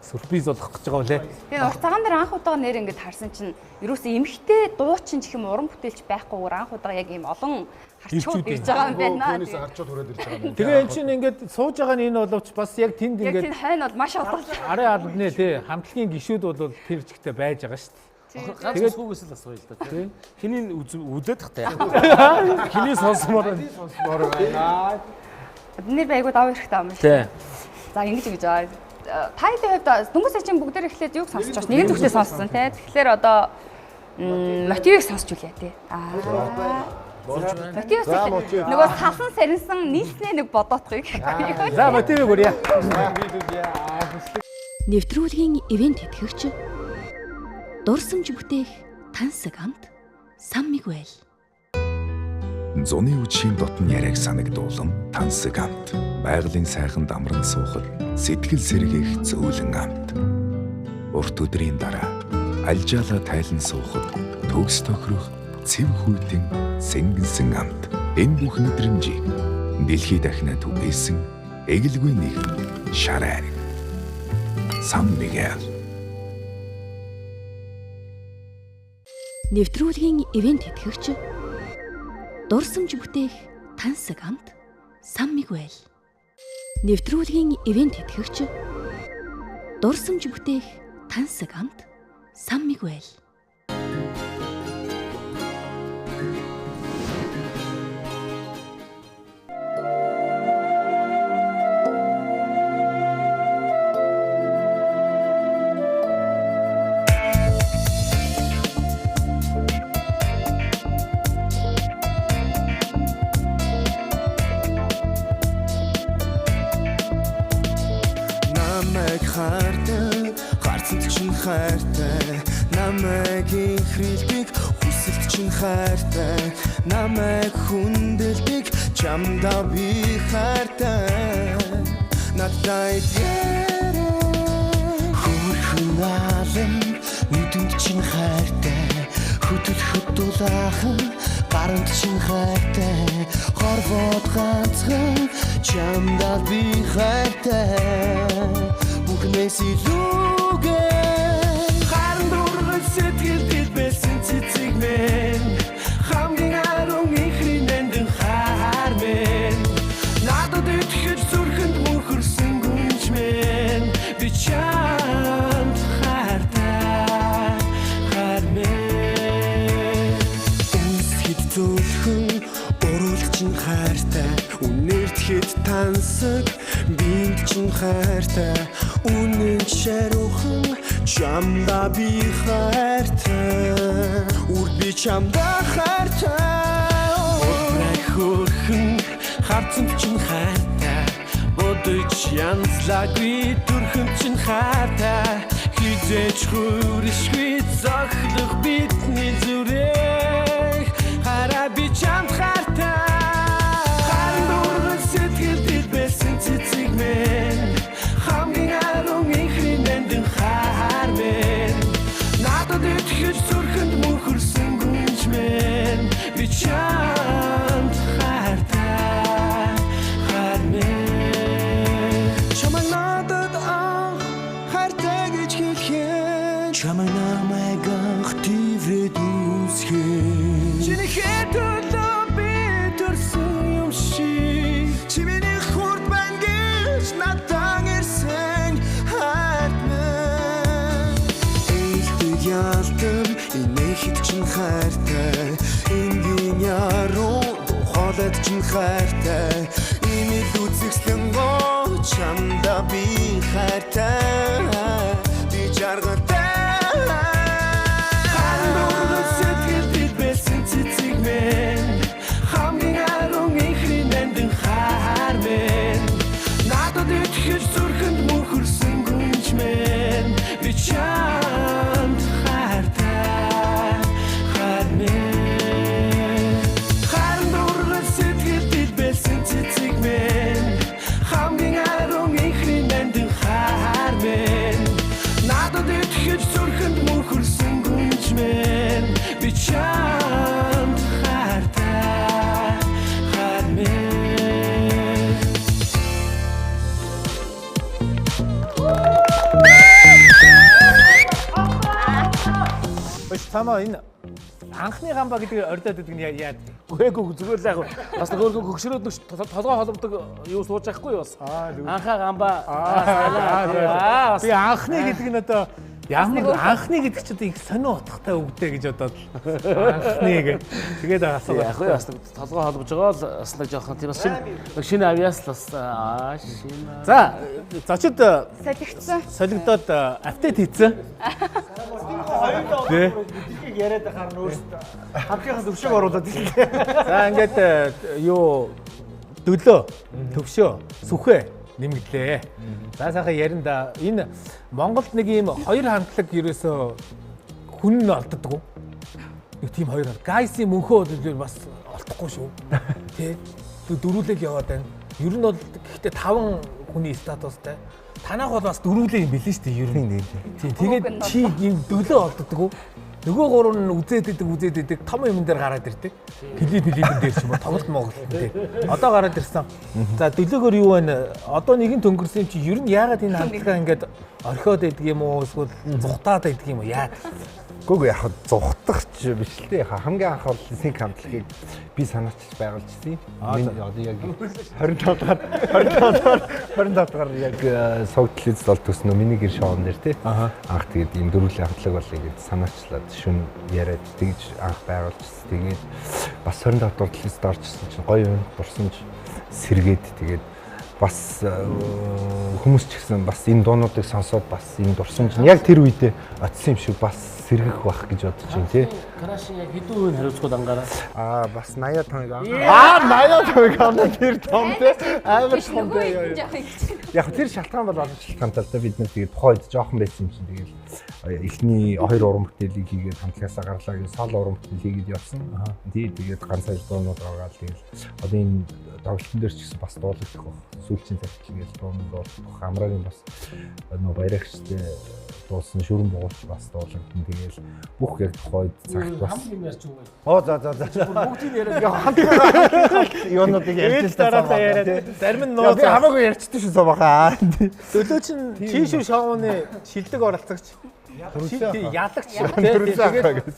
сюрприз болох гэж байгаа вэ? Тэгээ урт цагаан дээр анх удаага нэр ингэж харсан чинь ерөөсөө эмхтэй дуучин гэх юм уран бүтээлч байхгүйгээр анх удаага яг ийм олон харчууд ирж байгаа юм байна. Түүнээс харчууд хүрээд ирж байгаа юм. Тэгээ эн чинь ингээд сууж байгаа нь энэ боловч бас яг тэнд Яг ингээд тийм хойно бол маш олон. арын албаны тий хамтлагийн гишүүд бол тэр чигтээ байж байгаа шүү дээ. Ганц сүүгээс л асууя л да тийм. Хэний үзээд тахтай яах вэ? Хэний сонсомоор байна. Нэр байгуу даваа хэрэгтэй юм шүү. Тий. За ингэж байгаа. Тайлын хувьд дөнгөж сачийн бүгдээр эхлээд юг сонсож байна. Нэгэн зүгтээ сонссон тий. Тэгэхээр одоо мотивыг сонсч үлээ тий. Мотив нөгөө салсан сарнсан нийлснээ нэг бодоотхыг. За мотивыг үрье. Нэвтрүүлгийн ивент тэтгэгч дурсамж бүтээх тансаг амт Сан Мигуэл. Зуны үдшийн дотн яриаг санагдуулан тансаг амт. Байгалийн сайхан дамран суухад сэтгэл сэргээх зөөлөн амт. Урт өдрийн дараа альжаалаа тайлан суухад төгс тохирох цэв хүйтэн сэнгэнсэн амт. Энэ бүх мэдрэмжийг дэлхий дахинаа түгээсэн эгэлгүй нэгэн шар айраг. Сан Мигуэл. Нэвтрүүлгийн ивент тэтгэгч дурсамж бүтээх тансаг амт Сан Мигуэл. Нэвтрүүлгийн ивент тэтгэгч дурсамж бүтээх тансаг амт Сан Мигуэл. Харцанд чинь хайртай намайг ихрэлдэг хүсэлт чинь хайртай намайг хүндэлдэг чамдаа би хайртай надтай хөрхөн алан нүдэнд чинь хайртай хөдөлгөд дулаахан гаранд чинь хайртай хорвоод ганцхан чамдаа би хайртай Бүхнээс илүүгээр харан дургал сэтгэлд байсан цэцэг мэн хамгийн арун ихрийн нэндэн хаар мэн надад итгэж зүрхэнд мөнхөрсөн гүнж мэн би чамд хайртай хаар мэн үнсгэд зүлхэн уруулж чинь хайртай үнээр тэгэхэд тансаг бинд чинь хайртай үнэн шаруухан чамда би хайртай үр би чамда хайртай ураг хөрхөн харцанд чинь хайртай бодож янзлаагүй төрхөнд чинь хайртай хизээч хүршгүй зохлох бидний зүрэг хараа би чамд хайртай харин дургал сэтгэлд байсан цэцэг мэн хамгийн арун ихрийн нэндэн хаар мэн надад итгэж зүрхэнд мөнхөрсөн гүнж мэн би чамд хайртай хаар мэн чамайг надад хайртай гэж хэлэх чин хайртай энгийн яруу тухайлаад чин хайртай имэл үзэгслэн гоо чамда би хайртай би жаргалтай хандурал сэтгэлд байсан цэцэг мэн хамгийн арун ихний нандин хаар мэн надад итгэж зүрхэнд мөнхөрсөн гүнж мэн би чамд хайртай хаар мэн хандурал сэтгэлд байсан цэцэг мэн хамгийн арун ихний нандин хаар мэн надад итгэж зүрхэнд мөнхөрсөн гүнж мэн би чамд хайртай хаар мэн Тама энэ анхны гамбаа гэдэг ордоод гэдэг нь яа? Үгүй зүгээр л яг бас нөгөө хөгшрөөд нэг толгой холбодог юу сууж байхгүй юу бас. Анхаа гамбаа. Би анхны гэдэг нь одоо ямар анхны гэдэг ч одоо их сонио утгатай үгдээ гэж бодоод анхны гэх. Тэгээд асуугаад яг уу бас толгой холбож байгаа л бас нэг жоохон тийм бас шинэ авьяас л бас шинэ. За зочид солигдсон. солигдоод апдейт хийцэн. Тэ. Яриад ахаар нь өөрсдөө хамтынхаас өвшөөг оруулаад ирлээ. За ингээд юу дөлөө, төвшөө, сүхэ нэмэгдлээ. За сайхан ярина да. Энэ Монголд нэг ийм хоёр хамтлаг ерөөсөө хүн нь олддоггүй. Нэг тийм хоёр. Гайсийн мөнхөө бол бас олдохгүй шүү. Тэ. Дөрүүлэл яваад байна. Ер нь бол гэхдээ 5 хүний статустай. Танах бол бас дөрүүлээ юм билээ шүү дээ ер нь. Тийм. Тэгээд чи ийм дөлөө олддоггүй. Нөгөө гурав нь үзээд идэг том юм дээр гараад ирдэг. Филиппин дээр ч юм уу тоглолт Монгол дээр. Одоо гараад ирсэн. За дөлөөгөр юу байна? Одоо нэгэн төнгөрсөн юм чи ер нь яагаад энэ хамтлагаа ингээд орхиод идэг юм уу эсвэл зүхтаад идэг юм уу яа? Гүг яг зүхтах ч биш л дээ. Хамгийн анх бол синк хамтлагийг би санаачилж байгуулжсэн юм. Одоо яг 27 дахь яг согдлын зол төснө миний гэр шоун дээр тий. Анх тэгээд ийм дөрвөлэн хамтлаг бол ингээд санаачлаад шүн яриад тэгж анх байгуулжсэн. Тэгээд бас 27 дахь дурлалд орчихсон чинь гоё юм дурсамж сэргээд тэгээд бас хүмүүс ч гэсэн бас энэ дуунуудыг сонсоод бас энэ дурсамж нь яг тэр үедээ очсон юм шиг бас сэргэх бах гэж бодож байна тий. Краш яг хэдэн үеийн хариуцлагууд ангараа. Бас 85-ыг авна. 85-ыг авна тэр том тий. Амар шомтой. Яг тэр шалтгаан бол олон шалтгаантай л да бид нар тэгээд тухайд жоохон байсан юм чинь тэгээд эхний 2 уран бүтээлийг хийгээд хамтлагаасаа гарлаа гэж сал уран бүтээл хийгээд явсан. Тэгээд ганцаар дуунууд аваад тэгээд одоо энэ тоглолтын дээр ч гэсэн бас дуулагдах баг. Сүүлчийн цагт тэгээд дуунууд болох амраагийн бас нөгөө баярагчтай дуулсан шүрэн бугуулч бас дуулагдсан. Тэгээд бүх яг тухайд цагт бас юм ярьж байгаа. За. Бүгдийг яриад юунуудыг ярьж яриад зарим нь нөө хамаагүй ярьчихдээ шүү баха. дөлөө чинь чийшүү шоуны шилдэг оролцогч. Ялагч тэгээд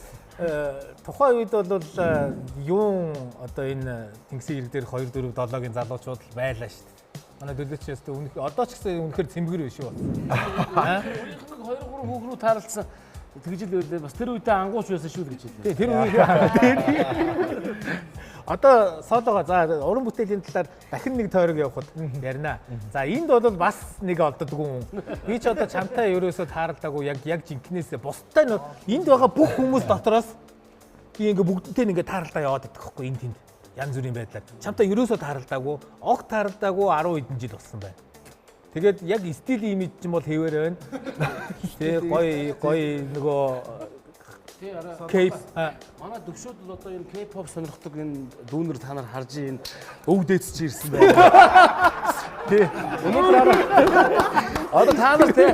тухайн үед бол юун одоо энэ тэнгисийн ирэг дээр 2 4 7-гийн залуучууд байлаа шүү дээ. Манай дөлөөчөөс одоо ч гэсэн үнэхээр цэмгэр биш шүү. 2 3 хүүг рүү таарлцсан. Тэгж л байлаа. Бас тэр үедээ ангууч байсан шүү гэж хэлээ. Тэр үедээ одоо соолоогоо за уран бүтээлийн талаар дахин нэг тойрог явахад ярина. За энд бол бас нэг олддоггүй. Би ч одоо чамтай ерөөсөө тааралдаагүй яг жинкнээсээ бусдаа энд байгаа бүх хүмүүс дотроос би ингээ бүгдтэй ингээ тааралдаа яваад идэх байхгүй энэ тэнд. Янз бүрийн байдлаар. Чамтай ерөөсөө тааралдаагүй, огт тааралдаагүй 10 хэдэн жил болсон байна. Тэгээд яг стил имиж ч юм бол хэвээр байна. Тэ гоё нөгөө Кейп манай төвшөөд бол одоо энэ K-pop сонирхдаг энэ дүүнер та нар харж энэ өв дээц чи ирсэн байна. Тэ. Өнөөдөр одоо та нар тэ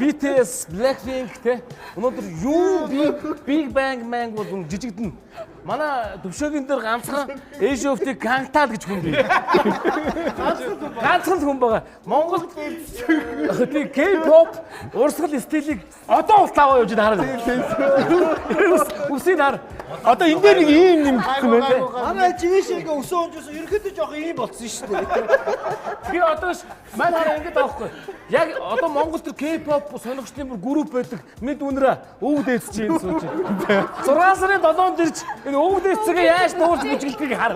BTS, Blackpink тэ өнөөдөр юу Big Bang Man бол жижигдэн. Манай төвшөөгийн дээр ганцхан Asia-ийн Gangnam гэж хүн бий. Ганцхан хүн байгаа. Монголд тийм K-pop урсгал стилийг одоо ултааваа явж хараад. Үсийн хар. Одоо энэ дээр нэг ийм нэмэх юм байна. Манай жишээгээ өсөө онжоос ерөөхдөө жоох ийм болцсон шүү дээ. Би одоо маань хараа ингэж аахгүй. Яг одоо Монгол төр K-pop хипхоп сонирхчдын бүр групп байдаг. Мэд үнрээ өвд ээц чинь сууж. 6 сарын 7-нд ирж энэ өвд ээцгээ яаж дуурч бүжгэлдгийг хар.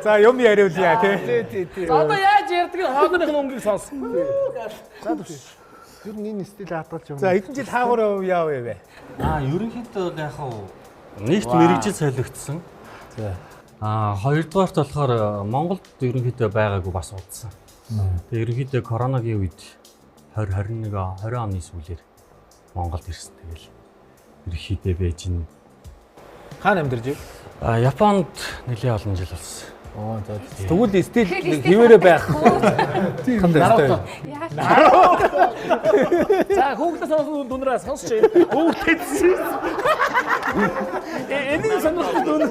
За юм яриулъя тий. Одоо яаж ярьдгийг хоолойных нь өнгийг сонс. За төвш. Юу нэг стил хадгалж явна. За эдэн жил хаагур яав вэ? Ерөнхийдөө яг хав нэгт мэрэгжил солигдсон. За. Хоёрдугаарт болохоор Монголд ерөнхийдөө байгаагүй бас удсан. Тэгээ ерөнхийдөө коронагийн үед 2021 20 оны сүүлээр Монголд ирсэн. Тэгэл ерөнхийдөө Бээжин Хаана амьдарч вэ? Японд нэлээд олон жил болсон. За тэгвэл стил хിവэрэ байх. Тийм дээ. За хүүхдээс сонсон дүнрээ сонсч хүүхдээс. Энийг сонирхдаг дүн.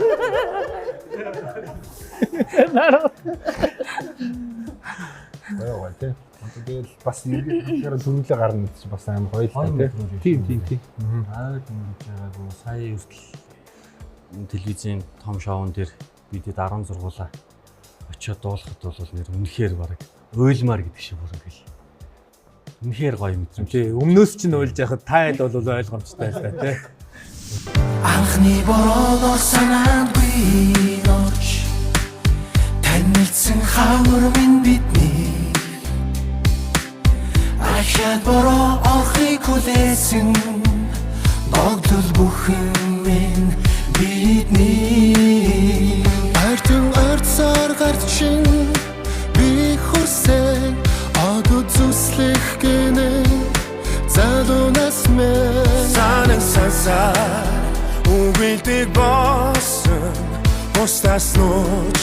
Яа тий. Тэгээд бас ингээд зөвлөлөө гарна гэж бас амар хоёлаа тий. Тийм. Аваад ингэж байгаагүй сая хүртэл телевизийн том шоун дээр бидэд 16-уулаа очиод дуулахад бол нэр үнэхээр баг ойлмаар гэдэг шиг бүр ингээл үнэхээр гоё мэдрэмж. Тий, өмнөөс чинь уйлж яхад таад бол ойлгомжтой байлаа тий. Анхны бороо санаандгүй нууч танилцсан хавар минь бидний ахад бороо орхийг хүлээсэн ногдол бүхэн минь бидний Артын арцаар гарчин би хүсээ одод зүслэх гэнэ залуунаас мэ санан сансаа үгэлдэг болсон устас нууч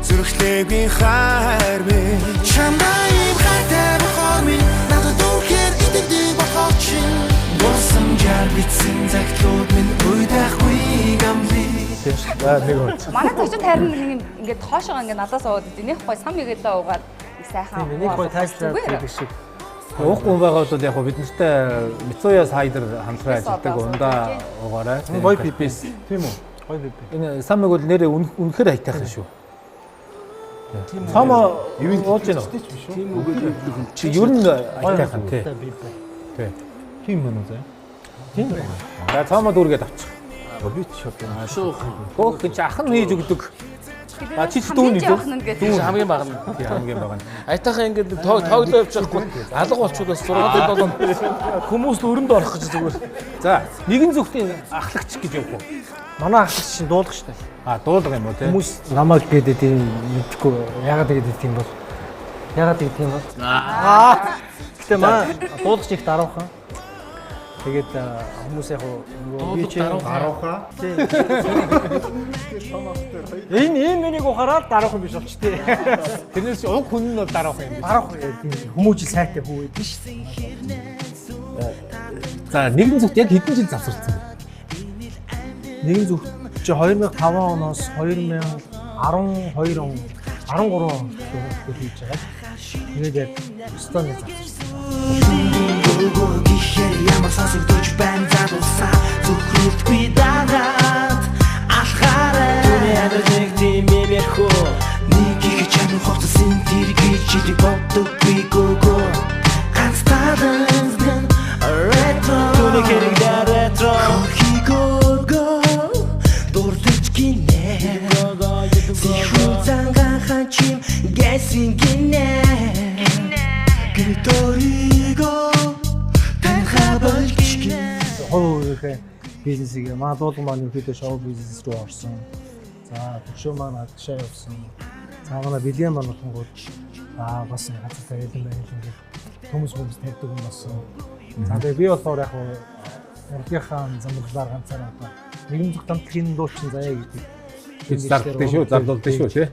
зүрхлээгийн хайр минь чамдаа им хайтай бохорми надад дүүхээр идэгдэг бохорчин болсон жар битсэн загтлууд минь уйдахгүй гамби Манай зочид харин нэг ингээд хоошоо ингээд надаас аваад нэг гой сам игэлээ уугаад сайхан. Нэг гой тайлбар хийх шиг. Уухгүй байгаа бол яг бид нартай Мицуя сайдер хамтран ажилладаг ундаа уугаарай. Гой пипис. Тийм үү? Гой пипис. Энэ самыг бол нэрээ үнэхээр хайтайхан шүү. Сама ууж байна. Тийм үг. Чи ер нь хайтайхан тий. Тий. Тийм мөн үү? Тийм. За цаамаа дүүргээд авчих. Би ч шоп. Хөөх гэж ахын хийж өгдөг. Чи ч дүүн үү? Дүүн хамгийн бага нь. Хамгийн бага нь. Айтайхан ингээд тоглоо явж байхгүй алга болчихвол 6-7 хүмүүс л өрөнд орох гэж зүгээр. За, нэгэн зүгтийн ахлагч гэж явах уу? Манай ахлагч чинь дуулах штэ. Дуулах юм уу те? Хүмүүс намайг гэдэг тийм мэдхгүй ягаад гэдэг тийм бол. Ягаад гэдэг тийм бол. Гэтэ маа дуулах чих даруухан. Тэгээд хүмүүс яг нөгөө би чи даруухан. Энэ миний ухаараад даруухан биш болч тээ. Тэрнээс уг хүн нь бол даруухан юм. Даруухан хүмүүс сайтай хүү байдаг шүү. За, нэгэн зүгт яг хэдэн жил завсарсан бэ? Нэгэн зүгт чи 2005 оноос 2012 он 13 он хийж байгаа. Тэгээд яг өстөний завсарсан. Ямар сонсогдож байна задулсаа зүрхрүүлдэггүй дараад алхаарай Түүний амьдардаг тийм ярихөө Нэг их чамд хувцасан тэр гэж чидэг боддоггүй гүгөө Ганц таадансгэн ретро Түүний хэрэгдээ ретро Хохигогоо дурдж гинэ Сихүү зангаан ханчим гэсин гинэ Гиторигоо Хөөе бизнесийг маа дуулан маань ихэдэ шоу бизнес рүү орсон. За төвшөө маань адшаа явсан. За манай бэлэн маань болгонгууд бас хацтай хэлэн байна ингээд хүмүүс тавьдаг юм болсон. За тэгээ би болохоор яг урдынхаа замбарлаар ганцаараа нэгэн зүг тамтлын дуучин заяа гэдэг. Бид зардалдаг шүү, зардалдаг шүү тий.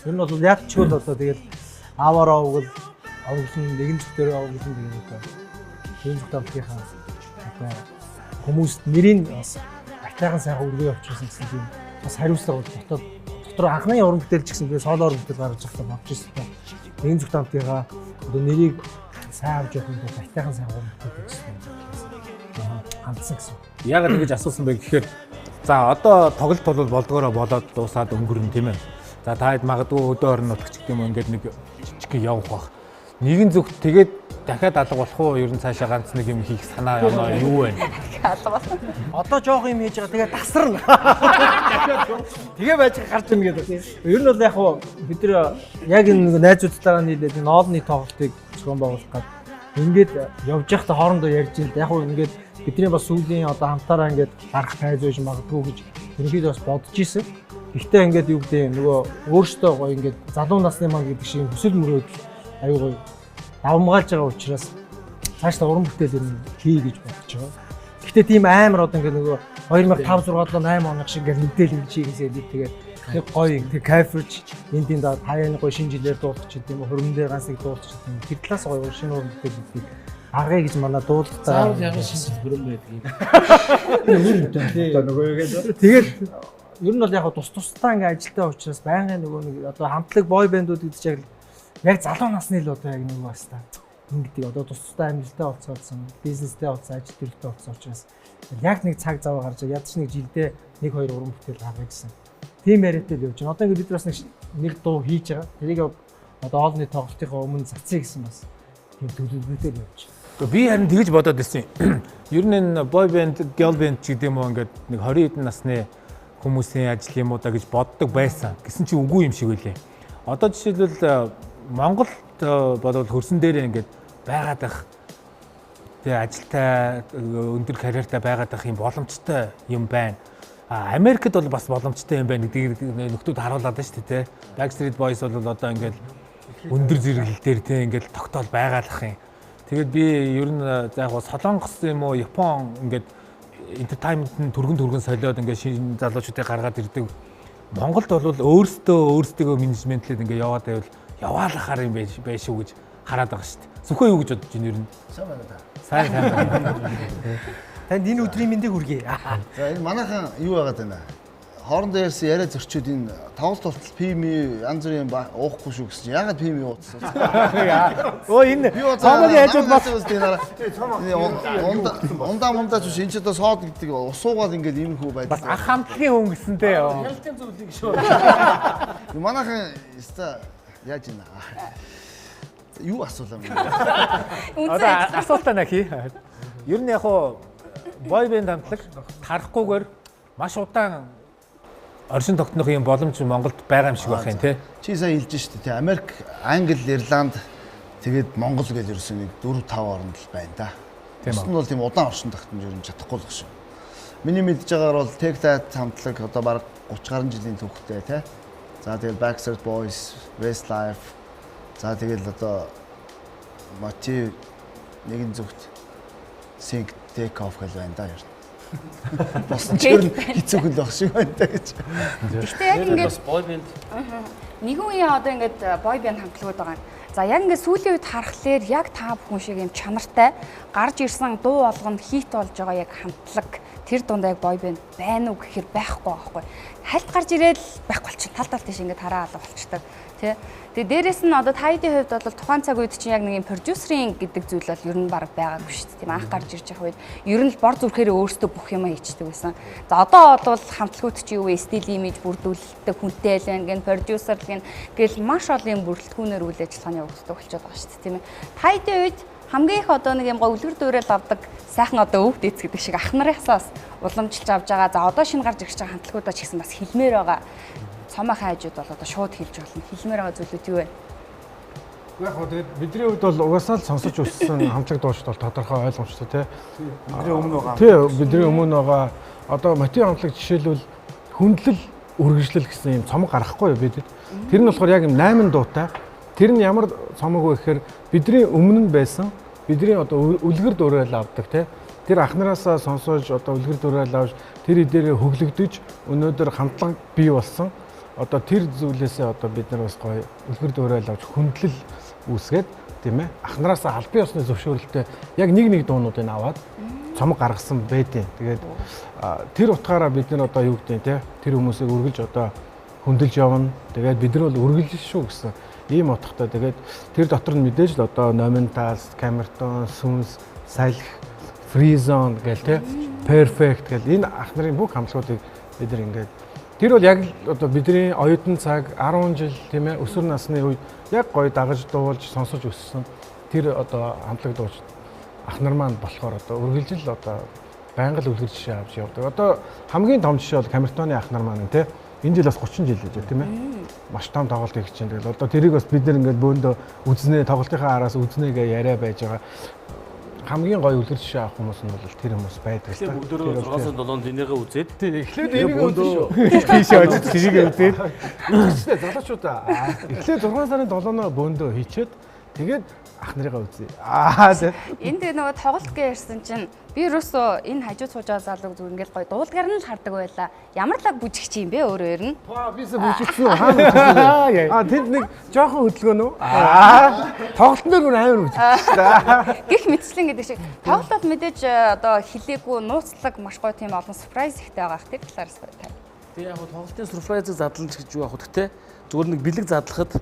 Тэр нь бол яг ч бол одоо тэгэл аваараа угэл авсан нэгэн зүг дээр авсан тэгээд одоо нэгэн зүг тамтлынхаа одоо хүмүүст нэрийн бас атайхан сайхан өргөө явуулсан гэсэн тийм бас хариуцлага бол дотор анхны уран бүтээлч гэсэн би соло уран бүтээл гаргаж байхдаа бодож ирсэн. Нэгэн зүг тамтлынхаа одоо нэрийг сайн авч явах нь атайхан сайхан уран бүтээл гэсэн. Хандсан гэсэн. Яагаад ингэж асуусан бэ гэхээр за одоо тоглолт бол болдгоороо болоод дуусаад өнгөрнө тийм ээ. За таад магадгүй өдөө орон нутгч гэдэг юм ингээд нэг жижиг явах бах. Нэгэн зүгт тэгээд дахиад алга болох уу? Ер нь цаашаа ганц нэг юм хийх санаа оноо юу вэ? Алга болсон. Одоо жоох юм хийж байгаа тэгээ тасарна. Тэгээ байж гарч ирнэ гэдэг. Ер нь бол яг хуу бид нар яг энэ найзуудтайгаа нийлээд ноолны тоглолтыг зохион байгуулах гэдэг. Ингээд явж байхдаа хоорондоо ярьж байл. Яг хуу ингээд бидний бас сүүлийн одоо хамтаараа ингээд гарах найз байж магадгүй гэж ерөнхийдөө бас бодож исэн. Гэхдээ ингээд юу гэдэг нөгөө өөртөө гоё ингээд залуу насны маань гэдэг шиг хүсэл мөрөөдөл аюу гоё давмгаалж байгаа учраас цаашдаа уран бүтээл юм хий гэж бодож байгаа. Гэхдээ тийм амар одоо ингээд нөгөө 2005 6 7 8 оны шиг ингээд мэдээлэл юм чигээсээ тэгээд нэг гоё тэр кайферч энд энэ хаяаны гоё шинэ жилээр дуулах ч гэдэм хөрмөн дээр ганц нэг дуулах ч гэдэм тэр талаас гоё шинэ уран бүтээлүүдийг аргая гэж манай дуулалтаа заавал яг шинэ хөрмөн байдаг юм. Нөгөө яг тэгээд ер нь бол яг тус-тусдаа ингээ ажилтаа учраас байнгын нөгөө нэг одоо хамтлаг бой бэндүүд гэдэг чинь яг залуу насны л одоо яг нэг бас та ингэдэг одоо тус-тусдаа амжилттай болцоодсон бизнестэй болцсон ажил төрөлтэй болцсон учраас яг нэг цаг зав гарч ядч нэг жилдээ 1-2 уран бүтээл гаргая гэсэн тийм яриатай л явж байна. Одоо ингээ бид бас нэг дуу хийж байгаа. Тэрийг одоо хоолны тоглолтынхаа өмнө цацъя гэсэн бас тийм төлөвлөлтөөр явж байна. Би харин тэгж бодоод байсан юм. Ер нь энэ boy band, girl band гэдэг юм уу ингээд нэг 20 хэдэн насны хүмүүсийн ажил юм уу да гэж боддог байсан. Гэсэн чи үгүй юм шиг байлээ. Одоо жишээлбэл Монголд болвол хөрсөн дээрээ ингээд байгаад байх тэгээ ажилтай өндөр карьертай байгаад байх юм боломжтой юм байна. Америкт бол бас боломжтой юм байна гэдгийг нөхдүүд харуулдаг шүү дээ. Backstreet Boys бол одоо ингээд өндөр зэрэглэл дээр тэгээ ингээд тогтоол байгаалах юм. Тэгээд би ер нь яг Солонгос юм уу Япон ингээд entertainment-ын түргэн солиод ингээд шинэ залуучуудыг гаргаад ирдэг. Монголд бол өөрсдөө менежментлээд ингээд яваад байвал яваалахаар юм байж шүү гэж хараад байгаа шүү дээ. Сүхөө юу гэж бодож байна ер нь? Сайн байна да. Сайн. Танд энэ өдрийн мэндийг хүргэе. За энэ манайхан юу байгаад байна? Хоорондоо ярьсан яриа зөрчүүд энэ тоглолт болтол пими янз бүрийн уухгүй шүү гэсэн. Ягаад пими уудсан? Өө энэ цаамагийн хажууд бас ундаа ч энэ ч одоо соод гэдэг усуугаад ингээд иймэрхүү байдаг. бас ах хамтлагийн хүн гэсэнтэй. Хяналтын зүйлийг шүү. Манайхан яста яаж ийна? Юу асуулаа юм? Одоо асуултаа нахи. Ер нь яг хуу boy band хамтлаг харахгүйгээр маш удаан оршин тогтнох юм боломж Монголд байгаа юм шиг байх юм тий. Чи сайн хэлж штэ тий. Америк, Англи, Ирланд тэгээд Монгол гэж ерөөсөө нэг 4-5 орнд л байна да. Тийм нь бол тийм удаан оршин тогтнож ерөн чадахгүй л шүү. Миний мэдж байгаагаар бол Take That хамтлаг одоо бараг 30 гаруй жилийн түүхтэй тий. За тэгээд Backstreet Boys, Westlife. За тэгээд одоо Motiv нэгэн зүгт Sync Take Off гэл байна да ер нь. Босон ч ер нь хэцүү хөл байх шиг байна та гэж. Гэхдээ яг ингээд бас boy band нэгэн үеийн одоо ингээд boy band хамтлагууд байгаа. За яг ингээд сүүлийн үед харахаар яг та бүхэн шиг юм чанартай гарч ирсэн дуу болгонд хит болж байгаа яг хамтлаг тэр дундаа яг boy band байна уу гэхээр байхгүй байхгүй. Хальт гарч ирээд байхгүй болчих. Тал тийш ингээд хараа алга болчихдаг. Тэ. Тэгээ дээрэс нь одоо тайдын хувьд бол тухайн цаг үед чинь яг нэг юм продюсеринг гэдэг зүйл бол ер нь баг байгаагүй шүү дээ. Тийм анх гарч ирж байгаа үед ер нь л бор зүрхээр өөрсдөө бүх юм хийчихдэг байсан. За одоо бол хамтлагууд чи юу вэ? Стил имиж бүрдүүлэлттэй хүнтэй л ингээд продюсер гэл маш олон бүрэлдэхүүнээр үйл ажиллагааны явагддаг болчиход байгаа шүү дээ. Тийм ээ. Тайдын үед хамгийн их одоо нэг юм гоо үлгэр дуурайл авдаг сайхан одоо өвд эц гэдэг шиг ах нарынхаас уламжилж авж байгаа. За одоо шинэ гарч ирж байгаа хамтлагуудаа ч гэсэн бас хэлмээр байгаа. Цомоохон хажууд бол одоо шууд хэлж болно. Хэлмээр байгаа зүйлүүд юу вэ? Яг хоо тэгээд бидний хувьд бол угаасаа л сонсож өссөн хамтлаг дуучид бол тодорхой ойлгомжтой тий. Бидний өмнө байгаа. Тий, бидний өмнө байгаа. Одоо Motiv хамтлаг жишээлбэл хөндлөл үргэлжлэл гэсэн юм цомог гаргахгүй юу бид. Тэр нь болохоор яг юм 8 дуутай. Тэр нь ямар цомог вэ гэхээр бидний өмнө нь байсан бидний одоо үлгэр дуурайл авдаг тий. Тэр ах нараасаа сонсож одоо үлгэр дуурайл авч тэр идээрээ хөглөгдөж өнөөдөр хамтлаг бий болсон. Одоо тэр зүйлээсээ одоо бид нар бас гоё үлгэр дуурайл авч хөндлөл үүсгээд тийм ээ ах нараасаа албан ёсны зөвшөөрөлтөй яг нэг дуунуудыг аваад цомог гаргасан байдیں۔ Тэгээд тэр утгаараа бид нар одоо юу гэдэг те тэр хүмүүсийг үргэлж одоо хөндлөж явна. Тэгээд бид нар бол үргэлж шүү гэсэн ийм утгатай. Тэгээд тэр дотор нь мэдээж л одоо Номинталс, Камертон, Сүнс, Салхи, Free Zone гэл те Perfect гэл энэ ах нарын бүх хамтлагуудыг бид нар ингээд Тэр бол яг одоо бидний оюутан цаг 10 жил тийм ээ өсвөр насны үед яг гоё дагаж дуулж сонсож өссөн. Тэр одоо хамтлаг дууч ах нар маань болохоор одоо үргэлжил одоо байнга л үлгэр жишээ авч явдаг. Одоо хамгийн том жишээ бол Камертоны ах нар маань тийм энэ жил бас 30 жил гэж тийм ээ. Маш том тоглолт хийж чинь. Тэгэл одоо тэрийг бас бид нэр ингээд бөөндөө үзнэ тоглолтынхаа араас үзнэгээ яриа байж байгаа. Хамгийн гоё үлгэр жишээ авах хүмүүс нь бол тэр хүмүүс байдаг. Тэгэхээр бүгдөө 6-7 энийгээ үзээд тийм эхлээд энийг үзэн шүү. Тийшээ очиж тэрийг үзээд үзчихсэн залуучуудаа эхлээд 6 сарын 7-ноо бөөндөө хийчээд тэгээд ах нарыгаа үзье. Энд тэгээ нөгөө тоглолт гэж ярьсан чинь би ерөөсөө энэ хажууд сууж байгаа залууг зүгээр ингээл гоё дуулгаар нь л хардаг байлаа. Ямар лаг бүжигч юм бэ өөрөө ер нь? Бисээ бүжигсэн үү? Хаана? Тэнд нэг жоохон хөдөлгөөн үү? Тоглолтын дээр бүр амар бүжигсэн. Гэх мэтчлэн гэдэг шиг тоглолт бол мэдээж одоо хилээгүй нууцлаг маш гоё тийм олон surprise ихтэй байгаа х тэр талаараас гоё. Тэгээ яг тоглолтын surprise-ыг задлаж гэж юу яах вэ гэхдээ зүгээр нэг бэлэг задлахад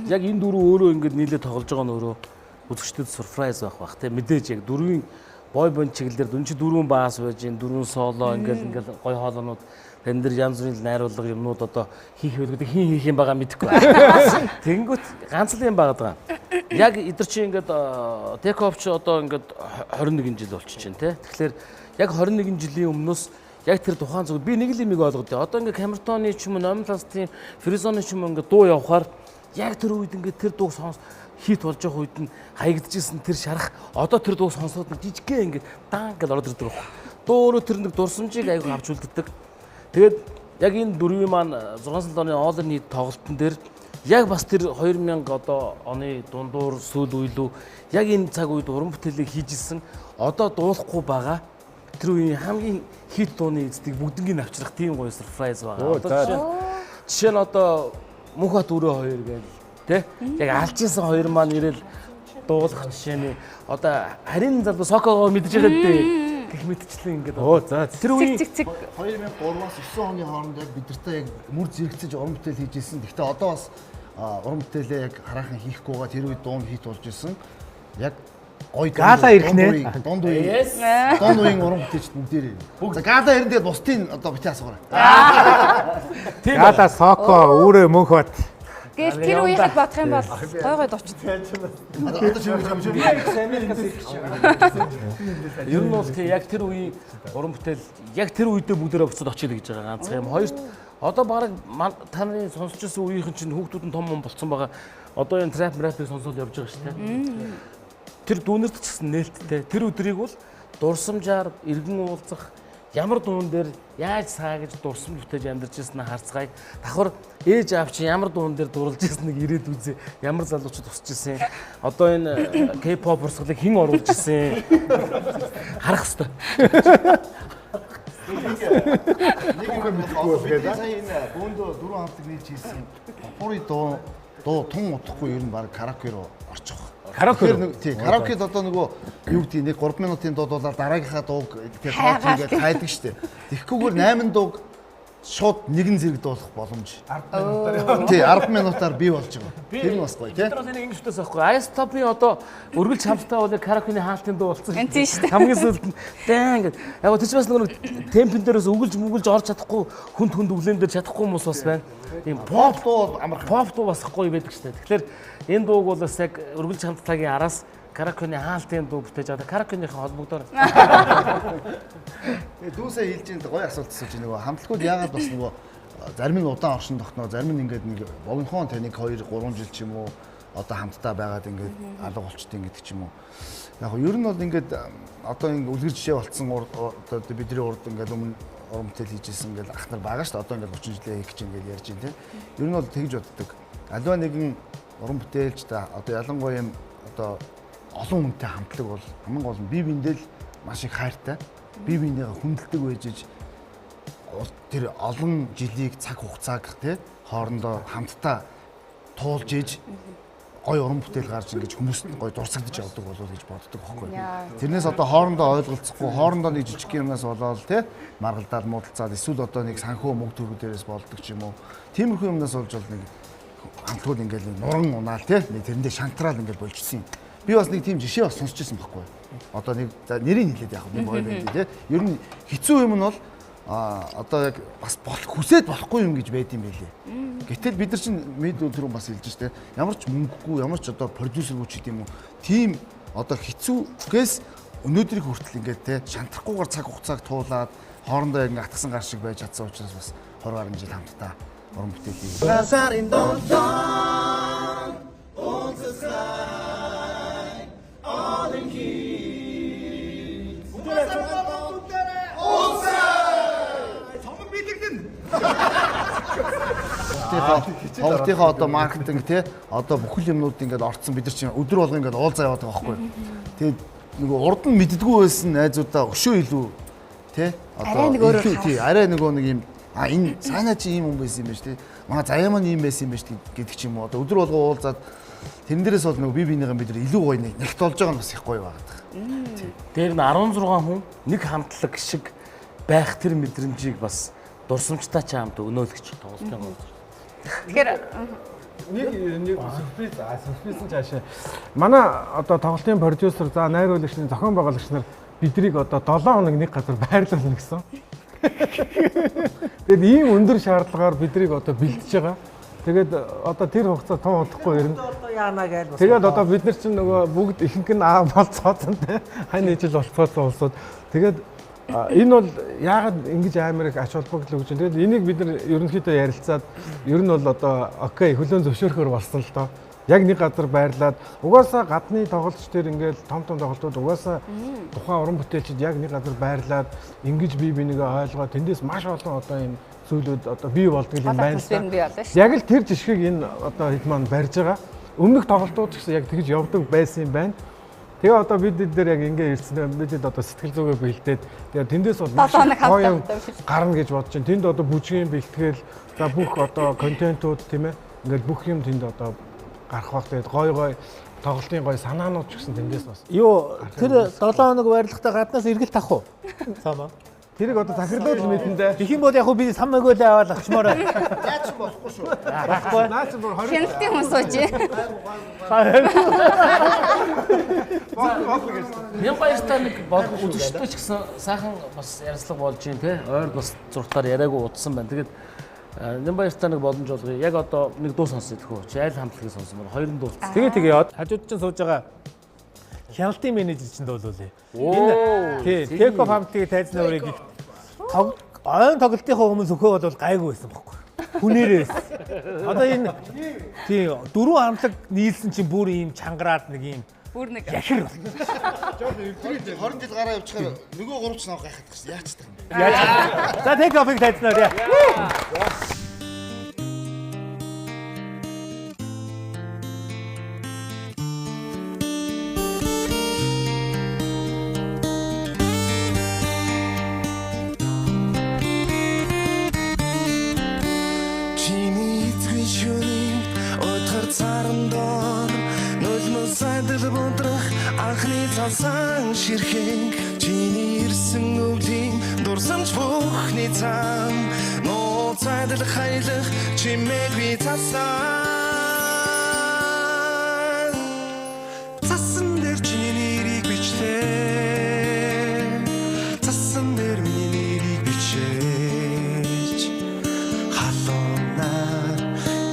яг энэ дөрөв өөрөө ингээд нийлээ тоглож байгаа нь өөрөө үзэгчдэд surprise байх те мэдээж яг дөрвийн бой бон чиглэлээр дүн чи дөрвөн баас байж гин дөрвөн соло ингээл гой хоолоонууд тань дээр янз бүрийн найруулга юмнууд одоо хийх байлгүй хийх юм байгаа мэдэхгүй. Тэнгүүт ганц л юм байгаа. Яг эдгэр чи ингээд take off чи одоо ингээд 21 жил болчихж байна те. Тэгэхээр яг 21 жилийн өмнөөс яг тэр тухайн зүйл би нэг л юмыг ойлгодё. Одоо ингээд Камертоны ч юм уу Номластын Фризоны ч юм уу ингээд дуу явахаар яг тэр үед ингээд тэр дууг сонс хит болж байгаа үед нь хаягдчихсэн тэр шарах одоо тэр дууг сонсоод жижигхэн ингээд даан гэж ороод ирдэг байхгүй. Дуу өөрөө тэр нэг дурсамжийг аягүй авч үлддэг. Тэгээд яг энэ дөрвийн маань 6 оны All Need тоглолтын дээр яг бас тэр 2000 одоо оны дундуур сүүл үеэлүү яг энэ цаг үед уран бүтээлийг хийжсэн одоо дуулахгүй байгаа. Тэр үеийн хамгийн хит дууны эздэг бүгднийг авчрах тийм гоё surprise байгаа. Жишээ нь одоо Мөнхбат өрөө 2 гээл тэ яг алжсэн хоёр маань ирэл дуулах жишээний одоо харин залуу сокогоо мэдж байгаа дээ гэх мэтчлэн ингээд тэр үеийн 2003-аас 9 оны хооронд яг бидэртээ яг мөр зэрэгцэж уран бүтээл хийж ирсэн. Гэхдээ одоо бас уран бүтээлээ яг хараахан хийхгүйгээ тэр үед дуун хит болж ирсэн. Яг гой гала ирэх нэ. Дунд үеийн уран бүтээлчд бүгдээрээ. За гала ирэндээ бусдын одоо битээ асуугаа. Гала соко өөрөө Мөнхбат. Гэл тэр үеийг бодох юм бол гой дууч. Одоо чи Америкаас ирэх чинь. Ер нь бол тий яг тэр үеийн уран бүтээл яг тэр үедээ бүгдээрээ буцаад очиж гэж байгаа ганцхан юм. Хоёрт одоо баг таны сонсч байсан үеийнхэн чинь хүүхдүүд нь том болцсон байгаа. Одоо энэ trap rap-ыг сонсоод явж байгаа шүү дээ. Тэр дүүнерт ч гэсэн нээлттэй. Тэр өдрийг бол дурсамжаар иргэн уулзах ямар дуун дээр яаж саагаж дурсамж бүтээж амьдарч ирсэнээ харцгаая. Давхар ээж аав чи ямар дуун дээр дурлж ирснийг ирээд үзье. Ямар залуучууд тусч ирсэн. Одоо энэ K-pop урсгалыг хэн оруулж ирсэн. Харах хэрэгтэй. Нэг юм мэдгүй байна. Сая энэ бөөндөө дөрөв хамтлаг нийлж хийсэн. Попури дуу тун удахгүй ер нь баг караоке руу орчих. Караокед одоо нөгөө юу гэдэг нэг 3 минутын дуу дуулаад дараагийнхаа дууг тэгээд ингээд хайдаг штеп. Тэгэхгүйгээр 8 дууг шууд нэгэн зэрэг дуулах боломж. 10 минутаар бий болж байгаа. Тэр нь бас гоё тий. Тэр бол нэг ингэвчээс байхгүй. Ice Top-ийн одоо өргөл хамттай бол караокены хаалтын дуу болсон. Тийм шүү дээ. Хамгийн сүүлд нь дан гэдэг. Яг тэр ч бас нэг темпэн дээрээс өгүүлж орж чадахгүй хүнд өглөөн дээр чадахгүй хүмүүс бас байна. Тийм pop дуу pop дуу бас гоё байдаг шүү дээ. Тэгэхээр энэ дууг бол бас яг өргөлж хамтлагийн араас караокены хаалтын дуу бүтээж байгаа. Караокеныхаа холбогдоор. Дүүсээ хэлж ин гоё асуулт асууж нөгөө хамтлагууд яагаад бас нөгөө зарим нь удаан оршин тогтноо, зарим нь ингээд нэг богинохон таныг 2 3 жил ч юм уу одоо хамтдаа байгаад ингээд алга болчтой гэдэг ч юм уу. Яг нь ер нь бол ингээд одоо ингээд үлгэр жишээ болцсон одоо бидний урд ингээд өмнө уран бүтээл хийжсэн ингээд ах нар байгаа шүү дээ. Одоо ингээд 30 жилээ хийх гэж ингээд ярьж байна тийм. Ер нь бол тэгж боддог. Аливаа нэгэн уран бүтээлч та одоо ялангуяа юм одоо олон хүнтэй хамтлаг бол хамгийн гол нь бие биендээ л маш их хайртай. Бие биенийгээ хүндэлдэг байж тэр олон жилийг цаг хугацааг тий хоорондоо хамтдаа туулж иж гой уран бүтээл гарч ингэж хүмүүст гой дурсагдж явдаг болов гэж боддог байхгүй. Тэрнээс одоо хоорондоо ойлголцохгүй хоорондоо нэг жижиг юмнаас болоод тий маргалдаад муудалцаад эсвэл одоо нэг санхүү мөнгө төгрөг дээрээс болдог ч юм уу. Тиймэрхүү юмнаас болж бол нэг хамтлагууд ингээл нуран унаал тий нэг тэрэндээ шантраал ингээд болчихсон юм. Би бас нэг тийм жишээ бас сонсч байсан байхгүй. Одоо нэг нэрийг хэлээд яах вэ? Бой байна тий. Ер нь хэцүү юм нь бол одоо яг бас хүсээд болохгүй юм гэж байд юм байлээ. Гэтэл бид нар чинь медиа түрүү бас хэлж штэ ямар ч мөнгөгүй ямар ч одоо продюсергүй ч гэдэм үү тийм одоо хэцүүгээс өнөөдрийг хүртэл ингээд те шантрахгүйгээр цаг хугацааг туулаад хоорондоо ингээд атгсан гар шиг байж чадсан учраас бас 20 гаруй жил хамтдаа уран бүтээл хийв. Газарын донтон онцгой олон хий. Ховтынхаа одоо маркетинг те одоо бүхэл юмнууд ингээд орцсон бид нар чинь өдөр болго ингээд уулзаа яваад байгаа байхгүй. Тэгээд нөгөө урд нь мэддэггүй байсан найзуудаа өшөө илүү те одоо тий арай нөгөө нэг юм энэ санаа чи ийм хүн байсан юм байна шүү те. Маа заяа маань ийм байсан юм байна шүү гэдэг ч юм уу. Одоо өдөр болго уулзаад тэрэн дээрээс бол нөгөө бинийгаа бид нар илүү гоё нэгт болж байгаа нь бас их гоё байгаа. Дээр нь 16 хүн нэг хамтлаг шиг байх тэр мэдрэмжийг бас дурсамжтай ч хамт өнөөлөгч тоглолтын гол. Тэгэхээр нэг сюрприз цаашаа. Манай одоо тоглолтын продюсер за найруулагчны зохион байгуулагч нар бидрийг одоо 7 хоног нэг газар байрлуулна гэсэн. Тэгээд ийм өндөр шаардлагаар бидрийг одоо бэлдэж байгаа. Тэгээд одоо тэр хугацаа тун удахгүй ирнэ. Тэгээд одоо бид нар чинь нөгөө бүгд ихэнх нь болцоосон те. Хань ижил болцоосон улсууд. Тэгээд энэ бол яагаад ингэж амар их ач холбогдол өгч байна. Тэгээд энийг бид нар ерөнхийдөө ярилцаад ер нь бол одоо окей хөлөөн зөвшөөрөхөр болсон л доо. Яг нэг газар байрлаад угаасаа гадны тоглолтч төр ингээл том тоглолтууд угаасаа тухайн уран бүтээлчид яг нэг газар байрлаад ингэж бие бинийгээ ойлгоод тэндээс маш олон одоо энэ зүйлүүд одоо бий болдго юм байна л да. Яг л тэр жишгийг энэ одоо хэд маань барьж байгаа. Өмнөх тоглолтууд гэсэн яг тэгж явдаг байсан юм байна. Тэгээ одоо бид дээр яг ингэ ирсэн бидэд одоо сэтгэл зүгээ бэлдээд тэгээ тэндээс бол маш гоё гарна гэж бодож байна. Тэнд одоо бүжгийн бэлтгэл за бүх одоо контентууд тийм ээ ингээд бүх юм тэнд одоо гарах бах тэгээд гоё тоглолтын гоё санаанууд ч гэсэн тэндээс бас. Юу тэр 7 хоног байрлахтаа гаднаас эргэл тах уу? Цаамаа. Тэрийг одоо захирлууд л мэдэндээ. Тэгэх юм бол яг би сам өгөөлээ аваад авчмаар. Наа чи болохгүй шүү. Байхгүй. Наа чи бүр 20. Хяналтын хүн сууж. Ямбаяртаа нэг бодох үзэгчтэй ч гэсэн сайхан бас ярилцлага болж байна те. Ойр бас зургатаар яриаггүй удсан байна. Тэгээд Ямбаяртаа нэг боломж олгоё. Яг одоо нэг дуу сонсъё тэхүү. Чи аль хамтлагийг сонсон бол хоёр нь дуу. Тэгээ яваад хажууд чинь сууж байгаа хяналтын менежер чинь дуулуулъя. Энэ тий Теко хамтлагийн тайзны өрийг ойн тоглолтынхаа хүмүүс өхөө бол гайгүй байсан байхгүй. Хүнээрээс. Одоо энэ тий дөрвөн хамтлаг нийлсэн чинь бүр ийм чангараад нэг ийм бүр нэг яхир. Жоо 20 жил гараа явчихаар нөгөө гуравч навах гайхаад гэсэн. Яаж таа. Яаж. За Текофиг тайзнаа яа. Анхны цасан ширхэг чиний ирсэн өвлийн дурсамж бүхний цаан нууцад л хайлах чимээ би цасан дээр чиний нэрийг бичлээ цасан дээр миний нэрийг бичээж халуунаар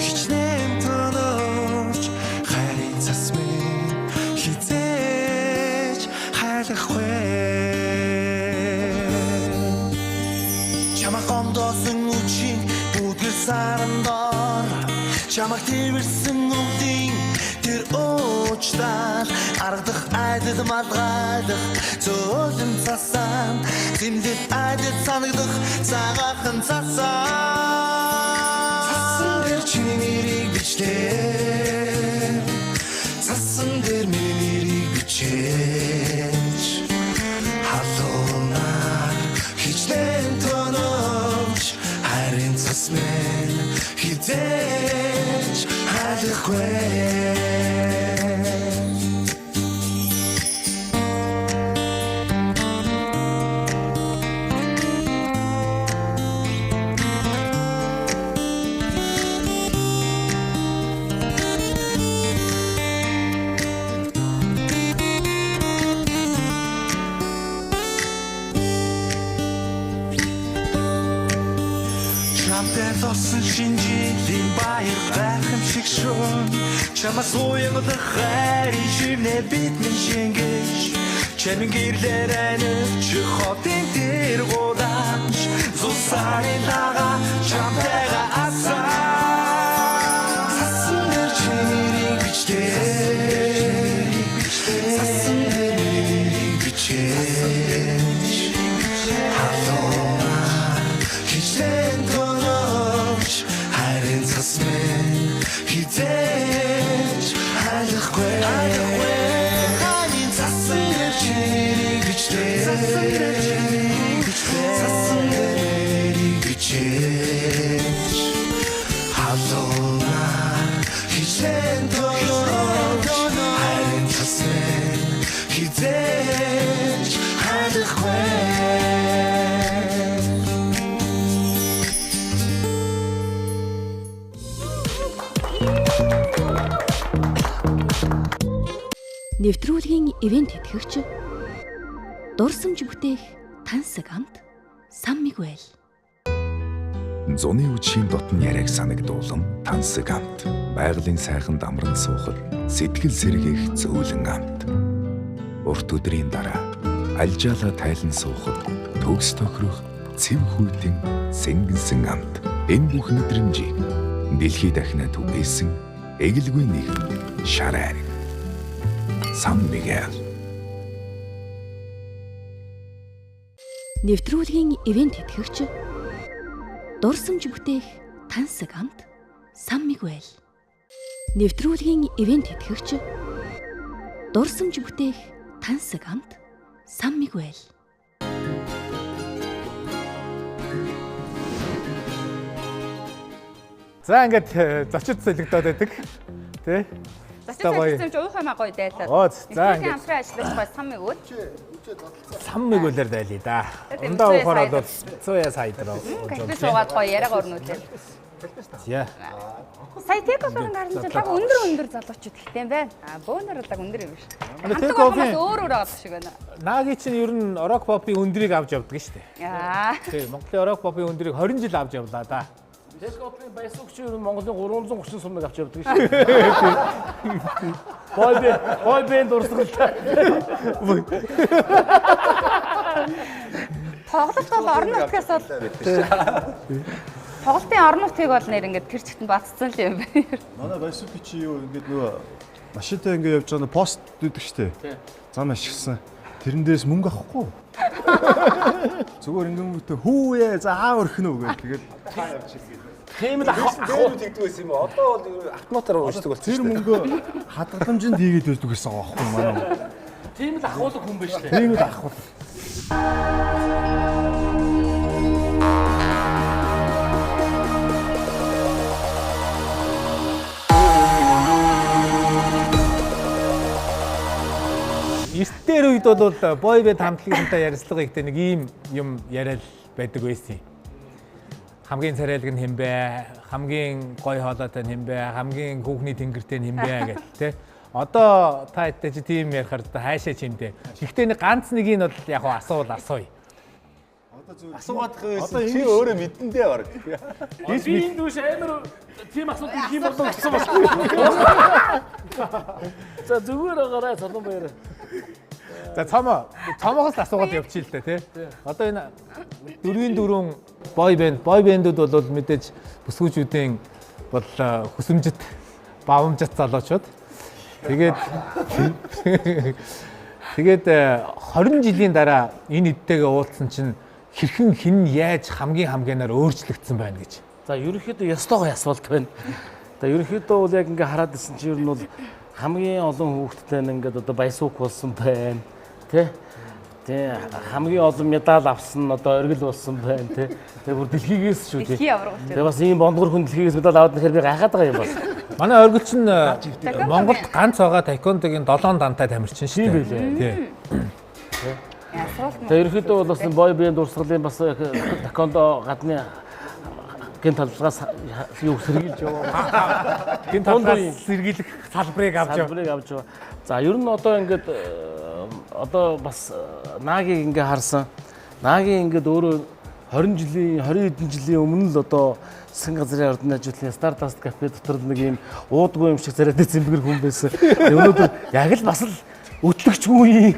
хичнээн тонооч хайрын цас минь хизээж Чамаг гондоосон үчин бүгд сарандор Чамаг тэрсэн өвлийн тэр уучлал Аргадах айдад малгайлах зөөлөн цасан Зэмлэл айдад санагдах цагаахан цасан Цасан дээр чиний нэрийг бичлээ Цасан дээр миний нэрийг бичээж Халуунаар хичнээн тонооч Хайрын цас минь хизээж хайлахгүй Хамтдаа зосон шинжилийн баяр гайхамшиг шуун чамаас уянгах хайрын шивнэ бидний шингэж чамин гэрлэр анивч хотын дээр гудач зусарын лага чамтайга асаа сасны чирийг бичтэй сасны бичтэй халуна хичэн тонооч харин цасмэн хизээч хайхгүй ханин цасны чирийг бичтэй сасны бичтэй халуна хичэн тонооч харин цасмэн хизээч хайхгүй Нэвтрүүлгийн ивент тэтгэгч дурсамж бүтээх тансаг амт Сан Мигуэл. Зуны үдшийн дотн яриаг санагдуулан тансаг амт. Байгалийн сайхан дамран суухад сэтгэл сэргээх зөөлөн амт. Урт өдрийн дараа альжаалаа тайлан суухад төгс тохирох цэв хүйтэн сэнгэнсэн амт. Энэ бүх мэдрэмжийг дэлхийд дахинаа түгээсэн эгэлгүй нэгэн шар айраг. Сан Мигуэл. Нэвтрүүлгийн ивент тэтгэгч дурсамж бүтээх тансаг амт Сан Мигуэл. Нэвтрүүлгийн ивент тэтгэгч дурсамж бүтээх тансаг амт Сан Мигуэл. За ингээд зочид солигдоод байдаг. Тэ? Зочид солигдсон ч уух юмаа гоё дайлаа. За ингээд хамтран ажиллаж байгаа Сан Мигуэл. Сан Мигуэлээр дайлъя да. Ундаа уухаар бол 100 сая дээр. Кафе суугаад гоё яриаг орнуулээ. Яа. Сая тэкоферын гарсан чинь баг өндөр залуучууд ихтэй юм байна. Бөөнөр л өндөр юм биш. Тэкоферын өөр авах шиг байна. Наги чинь ер нь рок попын өндрийг авч явдаг шүү дээ. Аа. Тий, Монголын рок попын өндрийг 20 жил авч явлаа да. Тэкоферын баясуугч ер нь Монголын 330 сумыг авч явдаг шүү. Бой бэнд дурсгалтай. Тоглолт бол орон нутгаас бол тоглолтын орон нутгийг бол нэр ингээд тэр чигт бацсан л юм байна. Манай баясуугч чи юу ингээд нөгөө машинтай ингээд явж байгаа пост дүүдэг штэ. Зам ашигсан. Тэрэн дээрс мөнгө авахгүй. Зүгээр ингэнгүүтээ хүүе заа өрхнө үү гэх тэгээд та явж ирээ. Тийм л ахуу тэгдэг байсан юм уу? Одоо бол автоматар уушдаг болсон. Тэр мөнгө хадгаламжинд хийгээд байдаг гэсэн байгаа байхгүй манай. Тийм л ахуулаг хүн биш лээ. Тийм л ахуул. Эртээр үед бол бой бэнд хамтлагтай ярилцлага ихтэй нэг ийм юм яриад байдаг байсан юм. Хамгийн царайлаг нь хэн бэ? Хамгийн гоё хоолойтой нь хэн бэ? Хамгийн хүүхний тэнгэртэй нь хэн бэ гэх тэ. Одоо та хэд ч тийм ярихаар хайшаа чимдээ. Гэхдээ нэг ганц нэг нь бол яг асууя. Асуугаад байсан чи өөрөө мэдэндээ баг. Би энэ дүүш амар тийм асуулт хийм болов гэсэн байна. За зүгээр агараа цалан баяр. За цомоогоос асуугаад явчих л дээ тий. Одоо энэ 4-4 бой бэндүүд бол мэдээж бүсгүүчүүдийн бол хүсэмжит бавамжит залуучууд. Тэгээд 20 жилийн дараа энэ эдтэйгээ уулзсан чинь хэрхэн хин яаж хамгийн өөрчлөгдсөн байна гэж. За ерөнхийдөө ёстой гоё асуулт байна. Ерөнхийдөө бол яг ингээ хараад ирсэн чинь ер нь бол хамгийн олон хүүхэдтэй ингээд одоо баясуук болсон байна. Тэ хамгийн олон медаль авсан одоо оргил болсон байна тэ. Тэгээ бүр дэлхийгээс шүү дээ. Тэгээ бас ийм бондгор хүн дэлхийгээс медаль аваад нэхэр би гайхаад байгаа юм байна. Манай оргил чинь Монголд ганц байгаа таеквондогийн 7 дантай тамирчин шүү дээ. Тий. Тэгээ ерөөхдөө бол бас бой бэнд дурсгалын бас таеквондо гадны гэн талбараас юу сэргийлж яваа. Гэн талбараас сэргийлэх салбарыг авч яваа. За ер нь одоо ингээд одоо бас Нагийг ингээ харсан. Нагийн ингээд өөрөө 20 хэдэн жилийн өмнө л одоо засгийн газрын ордны ажлын Stardust Cafe дотор нэг юм уудгүй юм шиг царайтай цэмбгэр хүн байсан. Өнөөдөр яг л бас л өтлөгчгүй.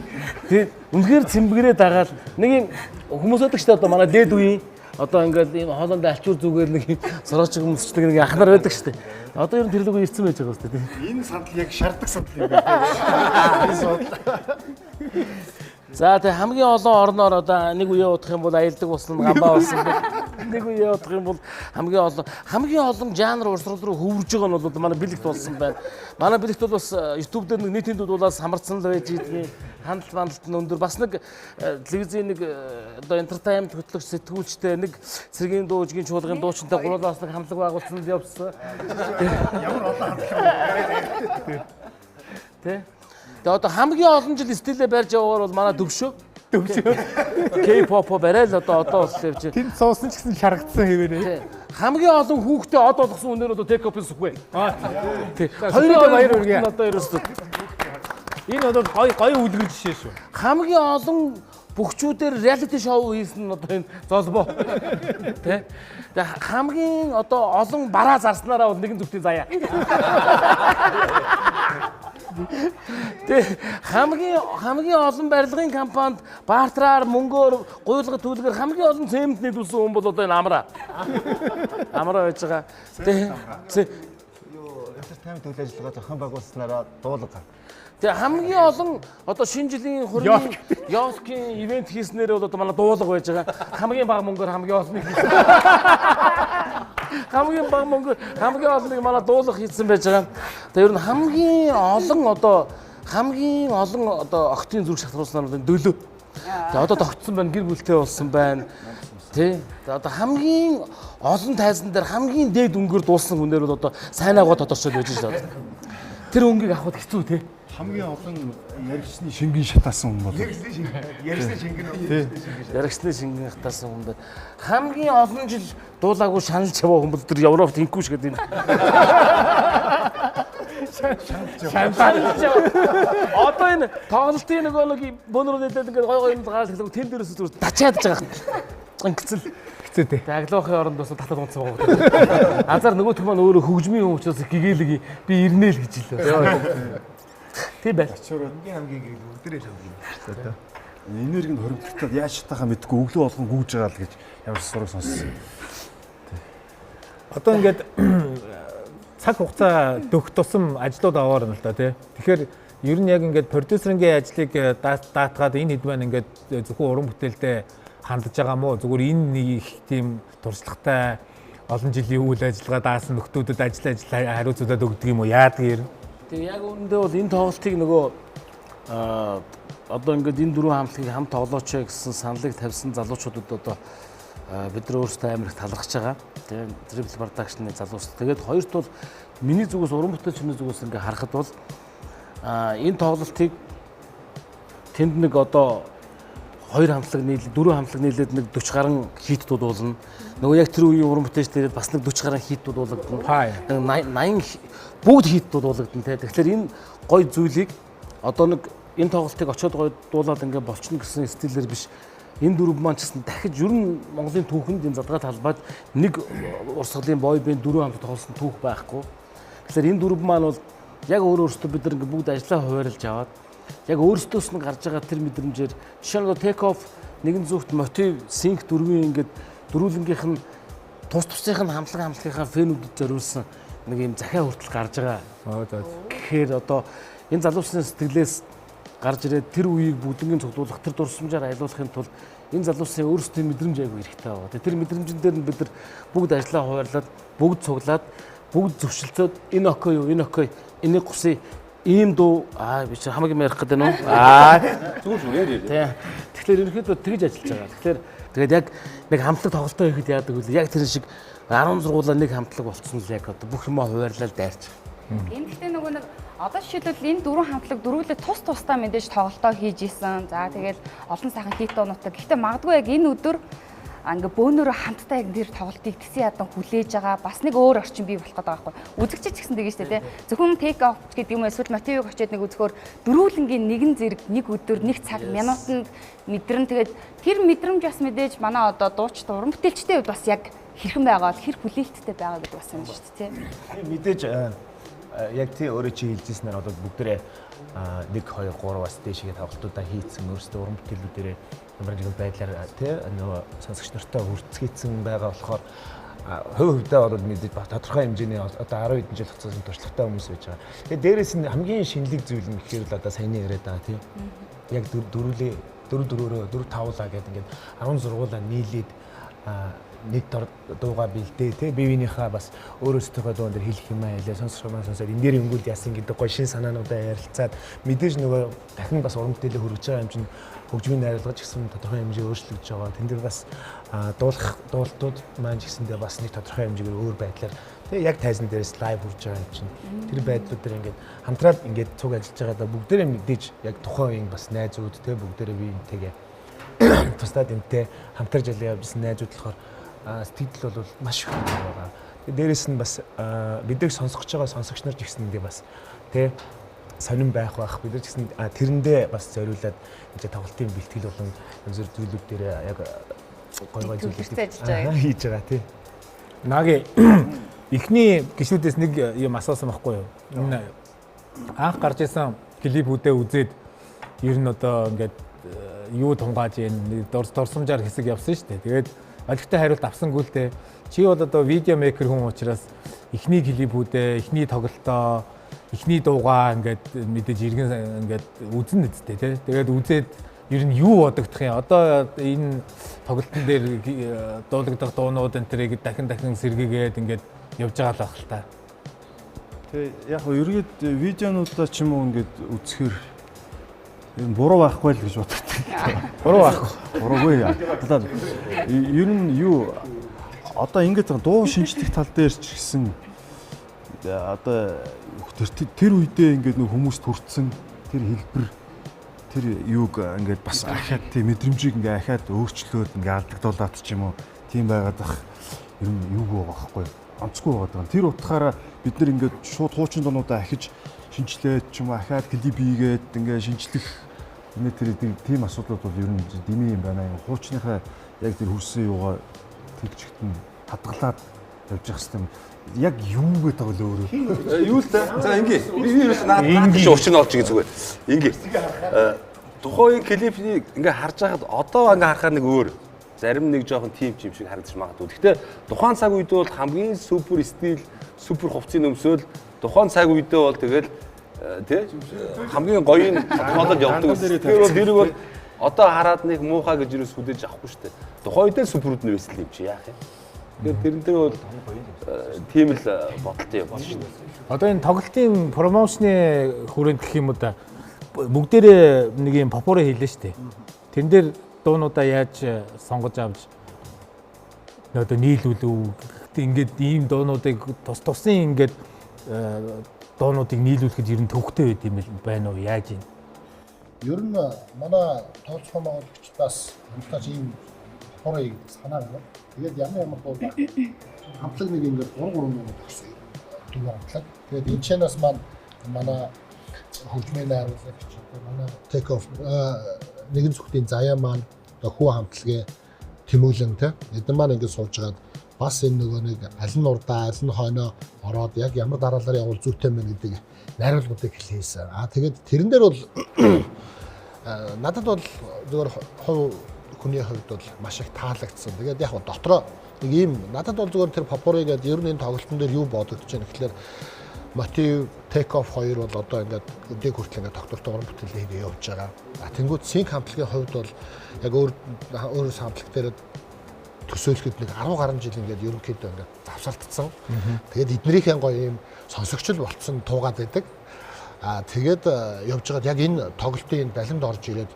Тэ үнэхээр цэмбгэрээ дагаад нэг юм хүмүүс байдаг шүү дээ одоо манай дээд үеийн одоо ингээд ийм хоолонд альчуур зүгээр нэг юм сорооч хүмүүсчдэг нэг анхнаар байдаг шүү дээ. Одоо ер нь тэр луг ирсэн байж байгаа шүү дээ. Энэ сандал яг шаарддаг сандал юм байна. Энэ сандал. За тэг хамгийн олон орноор одоо нэг үе удах юм бол аялдаг болсон гамбаа болсон. Нэг үе удах юм бол хамгийн олон жанр урсгал руу хөвөрж байгаа нь бол манай бэлэгт болсон байна. Манай бэлэгт бол бас YouTube дээр нэг нийтийн дуудаас самарцсан л байж идэгний хандлт бандалт нь өндөр бас нэг телевизийн нэг одоо entertainment хөтлөгч сэтгүүлчтэй нэг цэргийн дуужгийн чуулгын дуучинтай гурлаас нэг хамтлаг байгуулсан л явсан. Ямар олон хамтлаг. Тэ тэгээ одоо хамгийн олон жил стилээ барьж яваагаар бол манай Дөвшөө. K-pop барайл одоо бол явж. Тэнд суусан ч гэсэн шаргадсан хэвээрээ. Хамгийн олон хүүхдээ од болгосон үнээр одоо take-off-ын сүхвэ. Тий. Хоёрын баяр үргээ. Одоо ерөөсөө энэ одоо гоё үлгэр жишээ шүү. Хамгийн олон бүгчүүдээр reality show хийсэн нь одоо энэ золбоо. Тэ. Тэгээ хамгийн одоо олон бараа зарснараа бол нэгэн зүгтийн заяа. Тэ хамгийн олон барилгын компанид бартраар мөнгөөр гуйлга төлгөр хамгийн олон цемент нийлүүлсэн хүн бол одоо энэ Амраа. Амраа байж байгаа. Тэ. Entertainment үйл ажиллагаа зохион байгуулснараа дуулга. Тэгээ хамгийн олон одоо шинэ жилийн хөрөнгөний ёлкийн ивент хийснээр бол одоо манай дуулга байж байгаа. Хамгийн бага мөнгөөр хамгийн олон хийсэн. Хамгийн бага мөнгөөр хамгийн олныг манай дуулга хийсэн байж байгаа. Тэгээ ер нь хамгийн олон одоо октын зүрх шалтгаруулснаар бол дөлөө. Тэгээ одоо тогтсон байна, гэр бүлтэй болсон байна. Тэ. Тэгээ одоо хамгийн олон тайзан дээр хамгийн дээд өнгөөр дуулсан хүнээр бол одоо сайн агуу тодорчод байж байгаа. Тэр өнгийг авахд хэцүү те. Хамгийн олон яригчны шингэн шатаасан хүн бол. Яригчны шингэн. Яригчны шингэн хатаасан хүн бол хамгийн олон жил дуулаагүй шаналж яваа хүн бол тэр Европт инкүү шиг гэдэг. Шаналж. Одоо энэ тоглолтын нэг бөөнрүүдэд ингээд гой юм гараад хэлдэг тэн дээрээс зүгээр дачаад байгаа. Ингэцэл хэцүүтэй. Таглохын оронд бас татаад унцсан байгаа. Азар нөгөөх маань өөрөө хөгжмийн хүн учраас гэгээлэг би ирнэ л гэж хэлээ. Тийм байл. Ачуурын хамгийн гэрэл өдрөө л хамгийн. Энерги нь хоригдтаад яаж шатахаа мэдгүй өглөө болгон гүйж байгаа л гэж ямар сураг сонссон. Одоо ингээд цаг хугацаа дөх тусам ажлууд аваар нь л да тий. Тэгэхээр ер нь яг ингээд продюсерийн ажлыг даатгаад энэ хэд маань ингээд зөвхөн уран бүтээлтэй хандж байгаа мó зүгээр энэ нэг их тийм туршлагатай олон жилийн үйл ажиллагаа даасан нөхдүүдэд ажил хариуцуулаад өгдөг юм уу яадаг юм. Тэгээ яг үүндээ бол энэ тоглолтыг нөгөө одоо ингээд энэ дөрвөн хамтлагийг хамт тоглооч гэсэн саналыг тавьсан залуучуудад одоо бид нар өөрсдөө амар их талархаж байгаа. Тэгээ Triple Production-ы залуус. Тэгээд хоёрт бол миний зүгээс уран бүтээлчний зүгээс ингээд харахад бол энэ тоглолтыг тэнд нэг одоо хоёр хамтлаг нийлээд дөрвөн хамтлаг нийлээд нэг 40 гаруй хит дуулна. Нөгөө яг тэр үеийн уран бүтээлчдээд бас нэг 40 гаруй хит дуулагдана. 80 бүгд хит дуулагдана те. Тэгэхээр энэ гоё зүйлийг одоо нэг энэ тоглолтыг очиод гоё дуулаад ингээд болчихно гэсэн стилээр биш. Энэ дөрөв маань ч гэсэн дахиж ер нь Монголын түүхэнд энэ задгаа талбайд нэг урсгалын бой бэнд дөрөв хамт тоглосон түүх байхгүй. Тэгэхээр энэ дөрөв маань бол яг өөрөөсөө бид нар ингээд бүгд ажиллаа хуваарлаж аваад яг өөрсдөөс нь гарч байгаа тэр мэдрэмжээр жишээ нь take off нэгэн зүгт мотив синк дөрвийн ингээд дөрүүлэнгийнх нь тус тусынх нь хамтлагийнхаа фэнүүдэд зориулсан нэг юм захиа хүртэл гарч байгаа. Тэгэхээр одоо энэ залуусны сэтгэлээс гарч ирээд тэр үеийг бүгднийг цуглуулах тэр дурсамжаар аялуулахын тулд энэ залуусын өөрсдийн мэдрэмж айгүй хэрэгтэй байгаа. Тэр мэдрэмжэн дээр нь бид нар бүгд ажиллаа хуваарлаад бүгд цуглаад бүгд зөвшөлтөөд энэ окей юу энэ окей энийг гусъя ийм дуу би чи хамгийн ярих гэдэг нь зүгээр шүү яа. Тэгэхээр ерөнхийдөө тэгж ажиллаж байгаа. Тэгэхээр тэгээд яг нэг хамтлаг тоглолтоо хийхэд яадаг үл яг тэр шиг 10 сургуулаа нэг хамтлаг болцсон л яг одоо бүх юмаа хуваарлал дайрч. Энэ гэхдээ нөгөө нэг одоо жишээлбэл энэ дөрвөн хамтлаг дөрвөлээ тусдаа мэдээж тоглолтоо хийж исэн. За тэгэл олон сайхан хит доонуудтай. Гэхдээ магадгүй яг энэ өдөр ингээ бөөнөрөө хамтдаа яг тэр тоглолтыг тэсээ ядан хүлээж байгаа бас нэг өөр орчин бий болох гэдэг байхгүй. Үзэгч ч гэсэн тэгэж штэ тий. Зөвхөн take off гэдэг юм эсвэл мотивыг очиод нэг үзэхөөр дөрүүлэнгийн нэгэн зэрэг нэг өдөр нэг цаг минутанд мэдрэн тэгээд тэр мэдрэмж бас мэдээж манай одоо дууч уран бүтээлчтэй үед бас яг хэрхэн байгаа хэр хүлээлттэй байгаа гэдэг бас юм шүү дээ тий. Мэдээж яг тий өөрөө чи хэлжсэнээр одоо бүгдээрээ 1 2 3 бас дээшгээ тоглолтуудаа хийцэн өөрсдөө уран бүтээлүүдээрээ ямар нэгэн байдлаар тий нөгөө сонсогч нартай хүрцгээсэн байгаа болохоор хувьдаа бол мэдээж тодорхой хэмжээний одоо 10 хэдэн жил хугацаанд туршлагатай хүмүүс байж байгаа. Тэгээд дээрэс нь хамгийн шинэлэг зүйл нь гэхээр л одоо саяны яриад байгаа тий. Яг дөрөв тавлаа гэдэг ингээд 10 сургуулаа нийлээд нэг дуугаа бэлдээ тий бивийнхаа бас өөрөөсөө дуун дээр хэлэх юм аа хэлээ сонсохмаа сонсоод энэ дээр өнгөл яасан гэдэг гоё шин санаануудаа ярилцаад мэдээж нөгөө дахин бас уран бүтээлээ хүргэж байгаа юм чинь хөгжмийн найруулгач гэсэн тодорхой хэмжээ өөрчлөгдөж байгаа. Тэн дээр бас дуулалтууд маань ч гэсэндээ бас нэг тодорхой хэмжээгээр өөр байдлаар тий яг тайзан дээрээс лайв хүрж байгаа юм чинь тэр байдлууд дээр ингээд хамтраад ингээд цуг ажиллаж байгаадаа бүгдээрээ мэдээж яг тухайн үеийн бас найзууд тий бүгдээрээ биентэйгээ тусдаад энтэй хамтарч явжсэн найзууд болохоор сэтгэл бол маш их байгаа. Дээрээс нь бас биднийг сонсгож байгаа сонсогч нар ч гэсэн ингээ бас тий сонирн байх бид нар ч гэсэн тэрэндээ бас зориулаад энэ тоглолтын бэлтгэл болон янз бүр зүйлүүд дээр яг гой зүйлүүд хийж байгаа тий. Наги эхний гişүүдээс нэг юм асуусан байхгүй юу? Энэ анх гарч исэн клипүүдээ үзээд ер нь одоо ингээд юу тунгааж ийн дурсамжаар хэсэг явсан шүү дээ. Тэгээд олигтой хариулт авсангүй л дээ. Чи бол одоо видео мейкер хүн учраас эхний клипүүдээ, эхний тоглолтоо, эхний дуугаа ингээд мэдээж иргэн ингээд үзэн үсттэй тий. Тэгээд үзээд ер нь юу бодогдох юм? Одоо энэ тоглолтын дээр дуулагдах дуунууд энэ тэрийг дахин сэргийгээд ингээд явж байгаа л байх л та. Тэгээ яг ерөөд видеонуудаа ч юм уу ингээд үзэхээр энэ буруу байхгүй л гэж боддог. Буруу байхгүй. Буруугүй яа. Одоо ер нь юу одоо ингээд дуу шинжлэх тал дээр ч гэсэн одоо тэр үедээ ингээд нэг хүмүүст хүртсэн тэр хэлбэр тэр юуг ингээд бас ахаад тийм мэдрэмжийг ингээд ахаад өөрчлөөд ингээд алдагдуулаад ч юм уу тийм байгаад бах ер нь юу байгаа байхгүй онцгүй байгаа. Тэр утгаараа бид нэр ингээд шууд хуучин дуунуудаа ахиж шинжлээд ч юм уу ахаад клип хийгээд ингээд шинжлэх тэр тийм асуудлууд бол ер нь дэмий юм байна. Хуучныхаа яг тэр хөрсөн юугаа тэгчгт нь хадгалаад явж явах хэвээр яг юу гэдэг вэ өөрөө? Юу л та. За ингээ. Би ерөөс наад чи учир нь олж иг зүгээр. Ингээ. Тухайн клипний ингээ харж байхад одоо ингээ харахаар нэг өөр. Зарим нэг жоохон тим шиг харагдаж магадгүй. Гэхдээ тухайн цаг үед бол хамгийн супер стил, супер хувцсыг өмсөөл тухайн цаг үедээ бол тэгэл тий хамгийн гоёын тоглоод явдаг. Тэр бол одоо хараад нэг муухай гэж юус хүлээж авахгүй шүү дээ. Тухайн үедээ суперуд нь байсан юм чи яах юм? Тэрэн дээр бол тийм л бодолтой явсан шүү дээ. Одоо энэ тоглолтын промоушны хүрээнд гэх юм уу да бүгдээрээ нэг юм попороо хийлээ шүү дээ. Тэн дээр дуунуудаа яаж сонгож авч одоо нийлүүлв. Гэхдээ ингээд ийм дуунуудыг тусын ингээд дуунуудыг нийлүүлэхэд ер нь төвхтэй байд юм байна уу? Яаж юм? Ер нь манай тооцоо монголч бас хамтдаа ийм хорыг санаа байна. Тэгээд ямар дуу хамтлаг нэг ингээд 3 минут төгсөн. Дуу хамтлаг. Тэгээд энэ чанаас манай хөгжмийн найруулагч манай take off нэгэн зүгтийн заяа маань хүү хамтлагийн тэмүүлэн те эдэн маань ингээд сууж байгаад бас энэ нөгөө нэг аль нь урдаа аль нь хойноо ороод яг ямар дараалал явуул зүйтэй мэн гэдэг найруулгуудыг хэлээсэн. Тэгээд тэрэн дээр бол надад бол зөвхөн хувь хүний хувьд бол маш их таалагдсан. Тэгээд яг дотроо нэг ийм надад бол зөвхөн тэр попорыг гэдэг ер нь энэ тоглолтын дээр юу бодогдож байна гэхэлэр мотив take off хоёр бол одоо ингээд өдөг хүртэл ингээд доктортой уран бүтээлээ хийгээ явж байгаа. Тэнгүүд синк хамтлагийн хувьд бол яг өөр хамтлаг дээр төсөөлөхөд нэг 10 гаруй жил ингээд ерөнхийдөө ингээд завсардсан. Тэгээд эднэрийнхэн гоё юм сонсогчл болцсон туугаад байдаг. Тэгээд явж байгаад яг энэ тоглолтын балинд орж ирээд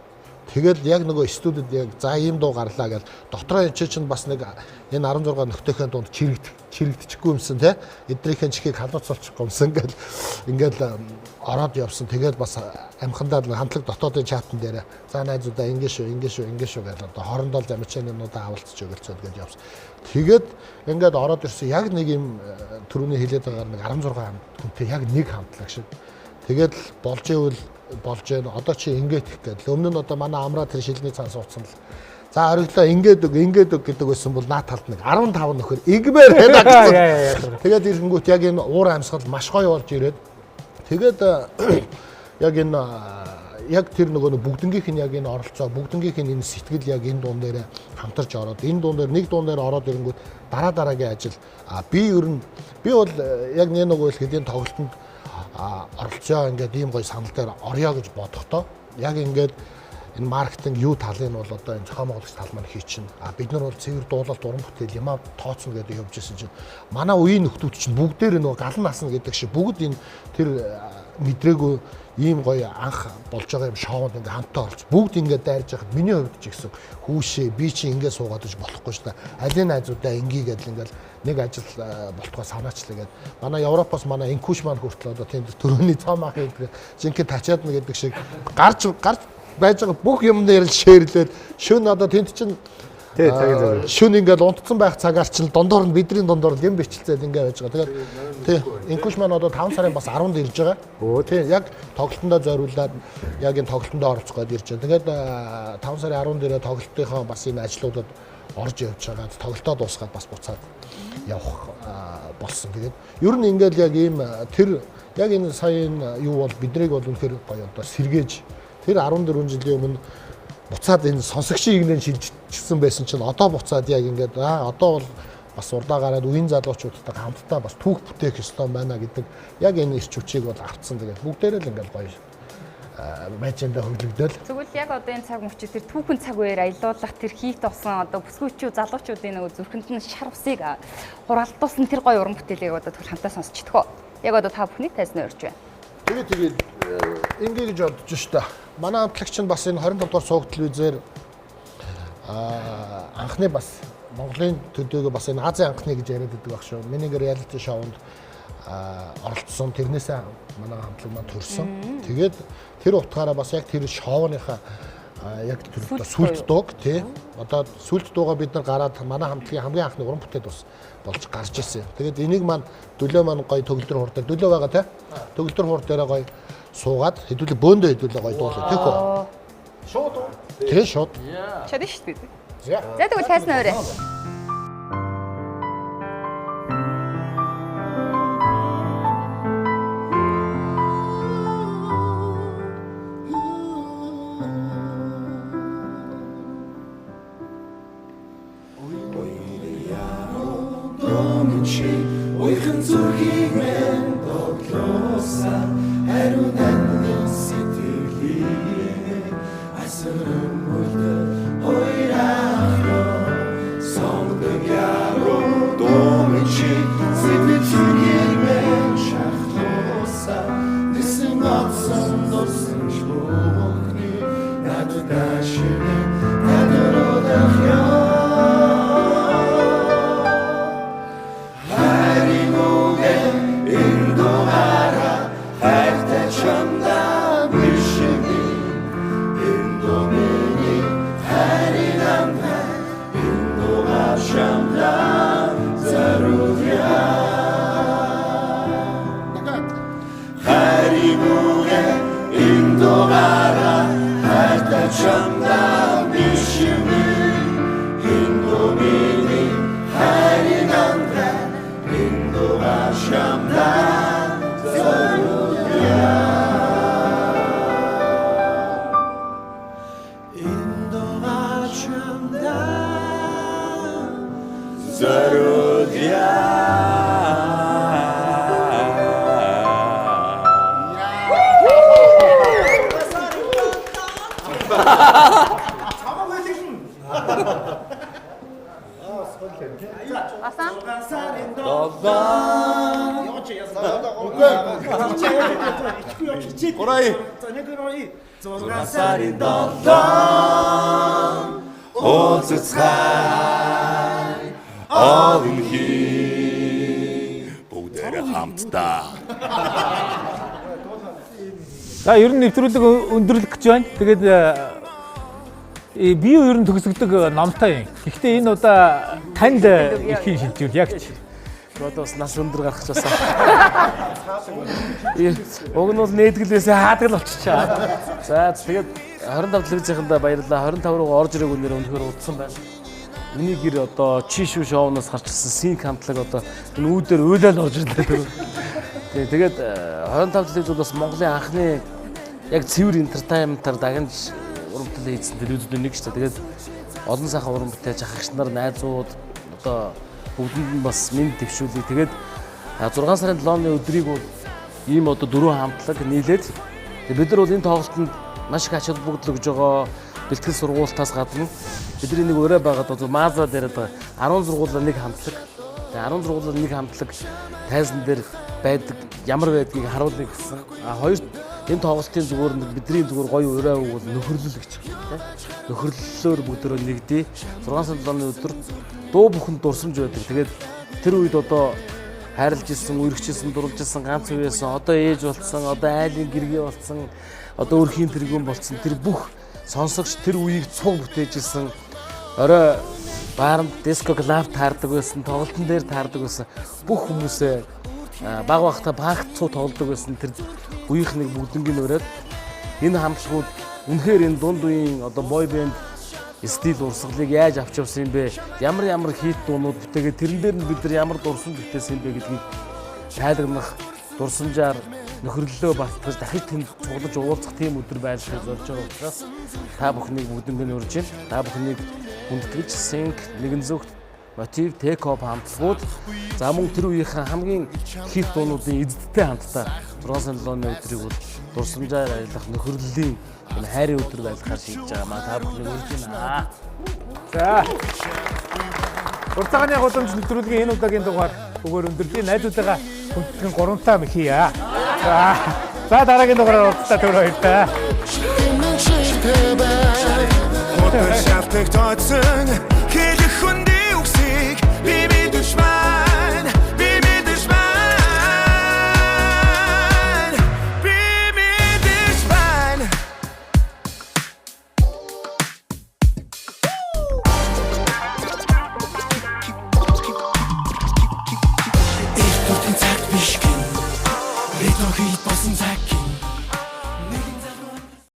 Тэгээд яг нөгөө студид яг за ийм дуу гарлаа гэж дотроо энэ чинь бас нэг энэ 16 нөхдөхийн дунд чирэгдэчихгүй юмсан те эдрийнхээ чихийг халууцуулчихгүй юмсан ингээд ороод явсан. Тэгээд бас амхандаа хамтлаг дотоодын чатан дээр за найзуудаа ингэ шүү гэж одоо хоорондоо замчаануудаа авалцж өгөлцөөд гэж явсан. Тэгээд ингээд ороод ирсэн яг нэг юм түрүүний хэлээд байгаа нэг 16 хүнтэй яг нэг хамтлаг шиг. Тэгээд болж ивэл болж байна. Одоо чи ингээд их гэдэг. Өмнө нь одоо манай амраа тэр шилний цаан суудсан л. За ориглоо ингээд үг гэдэг байсан бол наа талд нэг 15 нөхөр игмээр байна гэсэн. Тэгээд ирэнгүүт яг энэ уур амьсгал маш гоё болж ирээд тэгээд яг энэ яг тэр нөгөө бүгднгийнх нь яг энэ оролцоо бүгднгийнх нь энэ сэтгэл яг энэ дуун дээр хамтарч ороод энэ дуун дээр нэг дуун дээр ороод ирэнгүүт дараагийн ажил би бол яг нэг нөгөө л хэдийн тоглолтод оролцоо ингээд ийм гоё санал дээр орё гэж бодохдоо яг ингээд энэ маркетинг юу талын бол одоо энэ зохион байгуулагч тал маань хийчихнэ. Бид нар бол цэвэр дуулалт уран бүтээл юмаа тооцно гэдэг явж ирсэн чинь манай үеийн нөхдүүд чинь бүгдээр нөгөө галан насна гэдэг шиг бүгд энэ тэр мэдрээгүй ийм гоё анх болж байгаа юм шоунд ингээ хамтаа орж бүгд ингээ дайрж яхад миний хувьд ч гэсэн хүүшээ би чи ингээ суугаад иж болохгүй шүү дээ. Алин найзуудаа ингээ гэдэл ингээл нэг ажил болтгоо санаачлаа гэд. Манай Европоос манай инкуш маань хүртэл одоо тийм төрөний цаам ах гэдэг жинхэнэ тачаадна гэдэг шиг гарч байж байгаа бүх юм дээр л шеэрлээд шүн одоо тэнд чинь шүн ингээд унтцсан байх цагаар чинь дондор нь бидний дондор юм бичлцээд ингээд байж байгаа. Тэгээд тий инкуш маань одоо 5 сарын бас 10-нд ирж байгаа. Тий яг тоглолтондоо зориулаад яг энэ тоглолтондоо оролцох гээд ирж байгаа. Тэгээд 5 сарын 10-нд ирээ тоглолтынхоо бас энэ ажлуудад орж явж байгаа. Тоглолтоо дуусгаад бас буцаад явах болсон. Тэгээд ер нь ингээд яг ийм тэр яг энэ саяын юу бол биднийг бол үнэхээр гоё одоо сэргээж тэр 14 жилийн өмнө буцаад энэ сонсогчийн игнэн шилжчихсэн байсан чинь одоо буцаад яг ингээд одоо бол бас урдаа гараад үеийн залуучуудтай хамтдаа бас түүх бүтээх ёстой байна гэдэг яг энэ ирч хүчийг бол авцсан. Тэгээд бүгдээрээ л ингээд гоё байжандаа хөглөгдөөл. Тэгвэл яг одоо энэ цаг мөчид тэр түүхэн цаг үеэр аялуулах тэр хийт болсон одоо бүсгүйчүүд залуучуудын нөгөө зүрхэнд нь шар усыг хуралдуулсан тэр гоё уран бүтээлийг одоо түр хамтаа сонсч идэх үү. Яг одоо та бүхний тайзны өрж байна. Тэгээд ингэ гэж бодож штэ. Манай хамтлагч нь бас энэ 25 дугаар сууг телевизээр анхны бас Монголын төдийгөө бас энэ Азийн анхны гэж яриад байдаг баг шүү. Миний реалити шоунд оролцсон. Тэрнээсээ манай хамтлаг маань төрсөн. Тэгээд тэр утгаараа бас яг тэр шоуныхаа яг тэр сүлд дууг тий. Одоо сүлд дуугаа бид нар гараад манай хамтлагийн хамгийн анхны уран бүтээл болж гарч ирсэн. Тэгээд энийг маань дөлөө маань гоё төгөлдөр хурд дээр дөлөө байгаа тий. Төгөлдөр хурд дээр гоё суугаад хэдүүлээ бөөндөө хэдүүлээ гоё дуулаа тий хөө. Шууд уу? Тий шууд. Чадна шүү дээ. За тэгвэл тайзны өрөө. Ойхон зүрхийг минь тоглосон хариу нандин сэтгэлийг асуурын үлдэл ойрахро сонгдог яруу домичи сэтгэл зүрхийг минь шахлосон нэсэн атсан досын шлухни надудашины надуродах я Çamda bişimi Hindomini harinanda Hindo akşamda zarudya Hindo akşamda zarudya Орой. За нэг нь Сарын долоон уулзцай олон хий бүгдээр хамтдаа. За ер нь нэвтрүүлэг өндөрлөх гэж байна. Тэгээд би ер нь төгсгдөг номтой юм. Гэхдээ энэ удаа танд ихийг шилжүүл яг ч. Одоо бас нас өндөр гарах ч басаа. Уг нь бол нээдгэлээсээ хаадаг л болчихчаа. За тэгээд 25 телевизийнхэндээ баярлалаа. 25 руу орж ирээгүй нэр өнөхөр удсан байна. Миний гэр одоо чишүү шоунаас гарчсан синк хамтлаг одоо энэ үүдээр уйлал орж ирлээ. Тэгээд 25 телевиз бол бас Монголын анхны яг цэвэр entertainment-аар дагнаж урамтлал хийсэн телевизүүд нэг ч та. Тэгээд олон сайхан уран бүтээлч ахагч нар, найзууд одоо бүгдэнд нь бас минь төвшүүлээ. Тэгээд 6 сарын 7-ны өдрийг бол ийм одоо 4 хамтлаг нийлээд бид нар бол энэ тоглолтод маш их ач холбогдол өгж байгаа бэлтгэл сургуультаас гадна бидний нэг өрөө байгаад одоо Маза дээр одоо 10 сургуулийн нэг хамтлаг. Тэгээд 10 сургуулийн нэг хамтлаг тайзан дээр байдаг ямар байдгийг харуулъя гэсэн. Хоёр энэ тоглолтын зүгээр бидний зүгээр гоё өрөө бол нөхөрлөл гэж байна. Нөхөрлөлөөр бүгдөө нэгдээ 6 сарын 7-ны өдөр дуу бүхэнд дурсамж байдаг. Тэгээд тэр үед одоо хайрлж ирсэн, үерхжсэн, дурлж ирсэн, ганц үеэсэн, одоо ээж болцсон, одоо айлын гэргээ болцсон, одоо өрхийн тэргүүн болцсон. Тэр бүх сонсогч тэр үеийг цуг бүтээж ирсэн. Орой бааранд диско клаб таардаг байсан, тоглолтын дээр таардаг байсан. Бүх хүмүүсээ баг багтаа багт цуг тоглодог байсан. Тэр үеийнхнийг бүгднийг өрөөд энэ хамтлагууд үнэхээр энэ дунд үеийн одоо бой бэнд стил урсгалыг яаж авч явсан юм бэ? Ямар хийт дуунууд бүтээгээд тэрэн дээр нь бид нар ямар дурсамж бүтээсэн юм бэ гэдгийг тайлагнах, дурсамжаар нөхөрлөлөө баттгаж дахиж тэнд цуглаж уулзах тийм өдөр байлгахыг зорж байгаа учраас та бүхнийг бүгднийг урьж байна. Та бүхнийг хүндэтгэж sync, нэгэн зөвхт, мотив, take-off хамтлагууд за мөн тэр үеийнхэн хамгийн хийт дуунуудын эзэдтэй хамтдаа 6 сарын 7-ны өдрийг бол дурсамжаар аялах нөхөрлөлийн энэ хайрын өдөр байлгахаар шийдэж байгаа маа та бүхнийг урьж байна. За. Уртаганы гудамж нэвтрүүлгийн энэ удаагийн дугаар өгөр өндөрлөе. Найзуудаа хүндэтгэн 3 таа хийе. За дараагийн дугаараар уулзлаа түр хоёртай. Хөтөл шалтгаан тооцсон хэлэх хүн